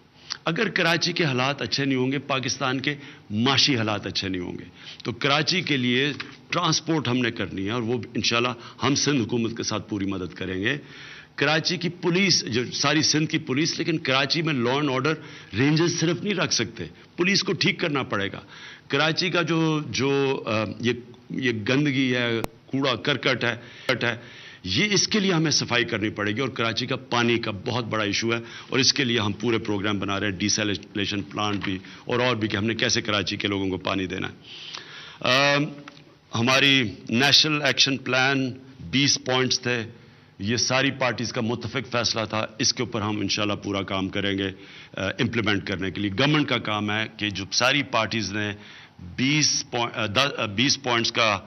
اگر کراچی کے حالات اچھے نہیں ہوں گے, پاکستان کے معاشی حالات اچھے نہیں ہوں گے. تو کراچی کے لیے ٹرانسپورٹ ہم نے کرنی ہے, اور وہ انشاءاللہ ہم سندھ حکومت کے ساتھ پوری مدد کریں گے. کراچی کی پولیس, جو ساری سندھ کی پولیس, لیکن کراچی میں لا اینڈ آرڈر رینجرز صرف نہیں رکھ سکتے, پولیس کو ٹھیک کرنا پڑے گا. کراچی کا جو یہ گندگی ہے, کوڑا کرکٹ ہے, یہ اس کے لیے ہمیں صفائی کرنی پڑے گی. اور کراچی کا پانی کا بہت بڑا ایشو ہے, اور اس کے لیے ہم پورے پروگرام بنا رہے ہیں, ڈیسیلیشن پلانٹ بھی اور بھی کہ ہم نے کیسے کراچی کے لوگوں کو پانی دینا ہے. ہماری نیشنل ایکشن پلان 20 پوائنٹس تھے, یہ ساری پارٹیز کا متفق فیصلہ تھا. اس کے اوپر ہم انشاءاللہ پورا کام کریں گے امپلیمنٹ کرنے کے لیے. گورنمنٹ کا کام ہے کہ جو ساری پارٹیز نے 20 پوائنٹس کا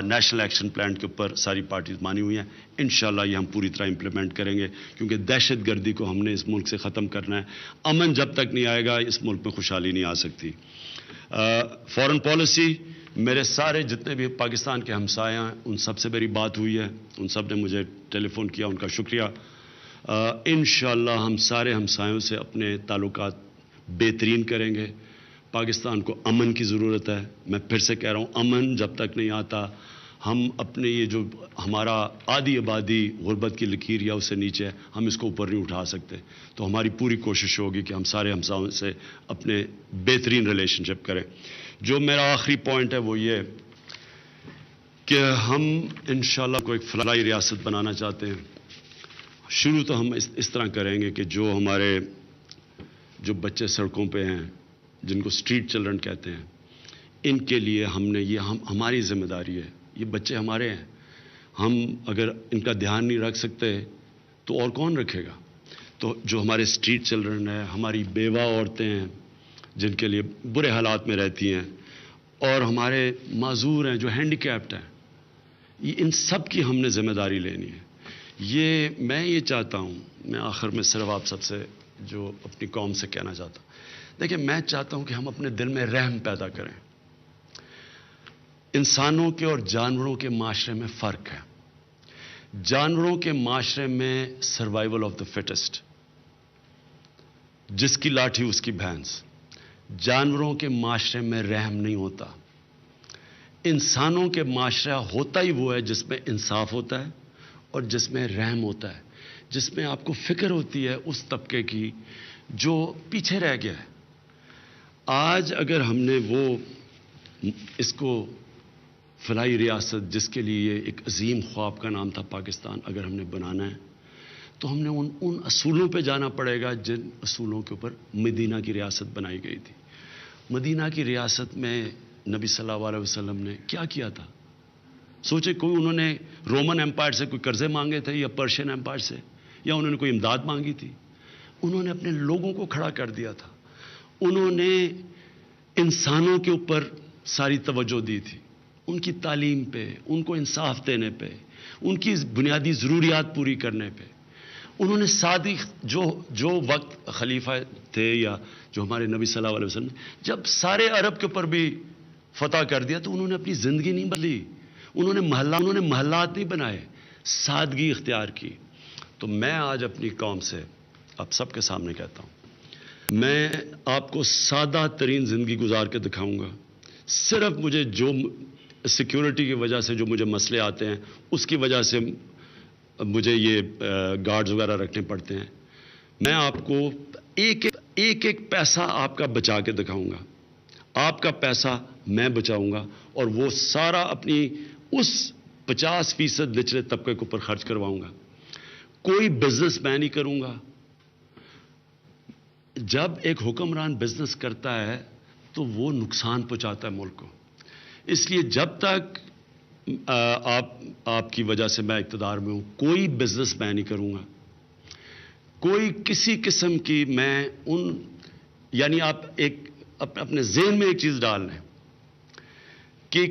نیشنل ایکشن پلان کے اوپر ساری پارٹیز مانی ہوئی ہیں, انشاءاللہ یہ ہم پوری طرح امپلیمنٹ کریں گے, کیونکہ دہشت گردی کو ہم نے اس ملک سے ختم کرنا ہے. امن جب تک نہیں آئے گا اس ملک میں خوشحالی نہیں آ سکتی. فارن پالیسی, میرے سارے جتنے بھی پاکستان کے ہمسائے ہیں ان سب سے میری بات ہوئی ہے, ان سب نے مجھے ٹیلی فون کیا, ان کا شکریہ. انشاءاللہ ہم سارے ہمسایوں سے اپنے تعلقات بہترین کریں گے. پاکستان کو امن کی ضرورت ہے. میں پھر سے کہہ رہا ہوں, امن جب تک نہیں آتا ہم اپنے یہ جو ہمارا آدھی آبادی غربت کی لکیر یا اس سے نیچے ہے, ہم اس کو اوپر نہیں اٹھا سکتے. تو ہماری پوری کوشش ہوگی کہ ہم سارے ہمسایوں سے اپنے بہترین ریلیشن شپ کریں. جو میرا آخری پوائنٹ ہے وہ یہ کہ ہم انشاءاللہ کو ایک فلاحی ریاست بنانا چاہتے ہیں. شروع تو ہم اس طرح کریں گے کہ جو ہمارے جو بچے سڑکوں پہ ہیں، جن کو اسٹریٹ چلڈرن کہتے ہیں، ان کے لیے ہم نے ہماری ذمہ داری ہے، یہ بچے ہمارے ہیں، ہم اگر ان کا دھیان نہیں رکھ سکتے تو اور کون رکھے گا؟ تو جو ہمارے اسٹریٹ چلڈرن ہیں، ہماری بیوہ عورتیں ہیں جن کے لیے برے حالات میں رہتی ہیں، اور ہمارے معذور ہیں جو ہینڈیکیپڈ ہیں، ان سب کی ہم نے ذمہ داری لینی ہے۔ میں یہ چاہتا ہوں، میں آخر میں صرف آپ سب سے جو اپنی قوم سے کہنا چاہتا ہوں، دیکھیں میں چاہتا ہوں کہ ہم اپنے دل میں رحم پیدا کریں۔ انسانوں کے اور جانوروں کے معاشرے میں فرق ہے۔ جانوروں کے معاشرے میں سروائیول آف دا فٹسٹ، جس کی لاٹھی اس کی بھینس۔ جانوروں کے معاشرے میں رحم نہیں ہوتا۔ انسانوں کے معاشرہ ہوتا ہی وہ ہے جس میں انصاف ہوتا ہے اور جس میں رحم ہوتا ہے، جس میں آپ کو فکر ہوتی ہے اس طبقے کی جو پیچھے رہ گیا ہے۔ آج اگر ہم نے اس کو فلاحی ریاست جس کے لیے ایک عظیم خواب کا نام تھا پاکستان، اگر ہم نے بنانا ہے تو ہم نے ان اصولوں پہ جانا پڑے گا جن اصولوں کے اوپر مدینہ کی ریاست بنائی گئی تھی۔ مدینہ کی ریاست میں نبی صلی اللہ علیہ وسلم نے کیا کیا تھا؟ سوچے انہوں نے رومن ایمپائر سے کوئی قرضے مانگے تھے یا پرشین ایمپائر سے، یا انہوں نے کوئی امداد مانگی تھی؟ انہوں نے اپنے لوگوں کو کھڑا کر دیا تھا۔ انہوں نے انسانوں کے اوپر ساری توجہ دی تھی، ان کی تعلیم پہ، ان کو انصاف دینے پہ، ان کی بنیادی ضروریات پوری کرنے پہ۔ انہوں نے صادق جو وقت خلیفہ تھے یا جو ہمارے نبی صلی اللہ علیہ وسلم جب سارے عرب کے اوپر بھی فتح کر دیا تو انہوں نے اپنی زندگی نہیں بدلی، انہوں نے محلات نہیں بنائے، سادگی اختیار کی۔ تو میں آج اپنی قوم سے آپ سب کے سامنے کہتا ہوں، میں آپ کو سادہ ترین زندگی گزار کے دکھاؤں گا۔ صرف مجھے جو سیکیورٹی کی وجہ سے جو مجھے مسئلے آتے ہیں اس کی وجہ سے مجھے یہ گارڈز وغیرہ رکھنے پڑتے ہیں۔ میں آپ کو ایک پیسہ آپ کا بچا کے دکھاؤں گا، آپ کا پیسہ میں بچاؤں گا، اور وہ سارا اپنی اس 50% نچلے طبقے کے اوپر خرچ کرواؤں گا۔ کوئی بزنس میں نہیں کروں گا۔ جب ایک حکمران بزنس کرتا ہے تو وہ نقصان پہنچاتا ہے ملک کو، اس لیے جب تک آپ کی وجہ سے میں اقتدار میں ہوں، کوئی بزنس میں نہیں کروں گا، کوئی کسی قسم کی یعنی آپ اپنے ذہن میں ایک چیز ڈال لیں کہ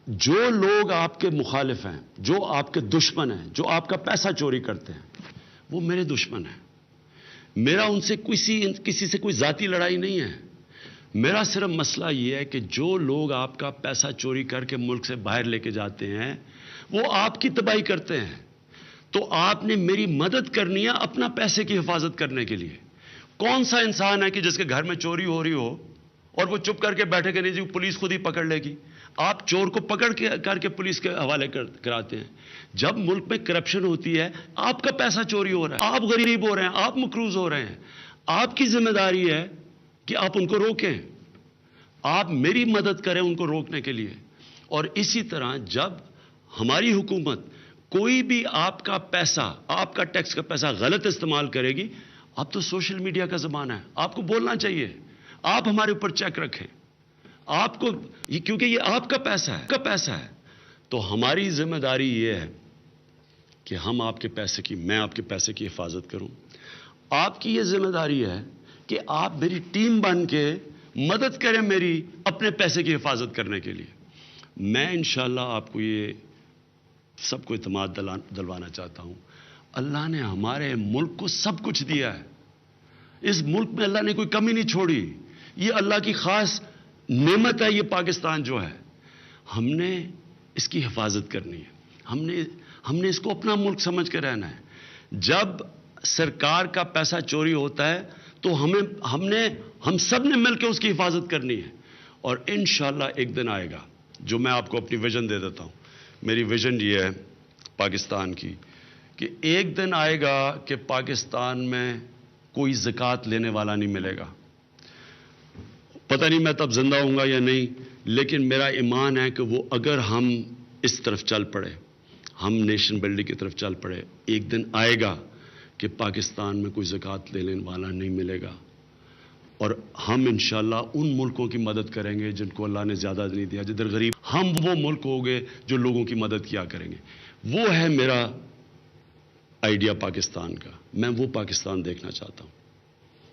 جو لوگ آپ کے مخالف ہیں، جو آپ کے دشمن ہیں، جو آپ کا پیسہ چوری کرتے ہیں، وہ میرے دشمن ہیں۔ میرا ان سے کسی سے کوئی ذاتی لڑائی نہیں ہے۔ میرا صرف مسئلہ یہ ہے کہ جو لوگ آپ کا پیسہ چوری کر کے ملک سے باہر لے کے جاتے ہیں وہ آپ کی تباہی کرتے ہیں، تو آپ نے میری مدد کرنی ہے اپنا پیسے کی حفاظت کرنے کے لیے۔ کون سا انسان ہے کہ جس کے گھر میں چوری ہو رہی ہو اور وہ چپ کر کے بیٹھے کہ نہیں جی پولیس خود ہی پکڑ لے گی؟ آپ چور کو پکڑ کر کے پولیس کے حوالے کراتے ہیں۔ جب ملک میں کرپشن ہوتی ہے، آپ کا پیسہ چوری ہو رہا ہے، آپ غریب ہو رہے ہیں، آپ مقروض ہو رہے ہیں، آپ کی ذمہ داری ہے کہ آپ ان کو روکیں، آپ میری مدد کریں ان کو روکنے کے لیے۔ اور اسی طرح جب ہماری حکومت کوئی بھی آپ کا پیسہ، آپ کا ٹیکس کا پیسہ غلط استعمال کرے گی، اب تو سوشل میڈیا کا زمانہ ہے، آپ کو بولنا چاہیے، آپ ہمارے اوپر چیک رکھیں، آپ کو کیونکہ یہ آپ کا پیسہ ہے، تو ہماری ذمہ داری یہ ہے کہ میں آپ کے پیسے کی حفاظت کروں۔ آپ کی یہ ذمہ داری ہے کہ آپ میری ٹیم بن کے مدد کریں میری اپنے پیسے کی حفاظت کرنے کے لیے۔ میں انشاءاللہ آپ کو یہ سب کو اعتماد دلوانا چاہتا ہوں۔ اللہ نے ہمارے ملک کو سب کچھ دیا ہے، اس ملک میں اللہ نے کوئی کمی نہیں چھوڑی، یہ اللہ کی خاص نعمت ہے، یہ پاکستان جو ہے، ہم نے اس کی حفاظت کرنی ہے، ہم نے اس کو اپنا ملک سمجھ کے رہنا ہے۔ جب سرکار کا پیسہ چوری ہوتا ہے تو ہم سب نے مل کے اس کی حفاظت کرنی ہے، اور انشاءاللہ ایک دن آئے گا، جو میں آپ کو اپنی ویژن دے دیتا ہوں۔ میری ویژن یہ ہے پاکستان کی کہ ایک دن آئے گا کہ پاکستان میں کوئی زکوٰۃ لینے والا نہیں ملے گا۔ پتہ نہیں میں تب زندہ ہوں گا یا نہیں، لیکن میرا ایمان ہے کہ وہ اگر ہم اس طرف چل پڑے، ہم نیشن بلڈنگ کی طرف چل پڑے، ایک دن آئے گا کہ پاکستان میں کوئی زکوٰۃ لینے والا نہیں ملے گا، اور ہم انشاءاللہ ان ملکوں کی مدد کریں گے جن کو اللہ نے زیادہ نہیں دیا، جدھر غریب، ہم وہ ملک ہوں گے جو لوگوں کی مدد کیا کریں گے۔ وہ ہے میرا آئیڈیا پاکستان کا، میں وہ پاکستان دیکھنا چاہتا ہوں۔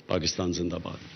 پاکستان زندہ باد۔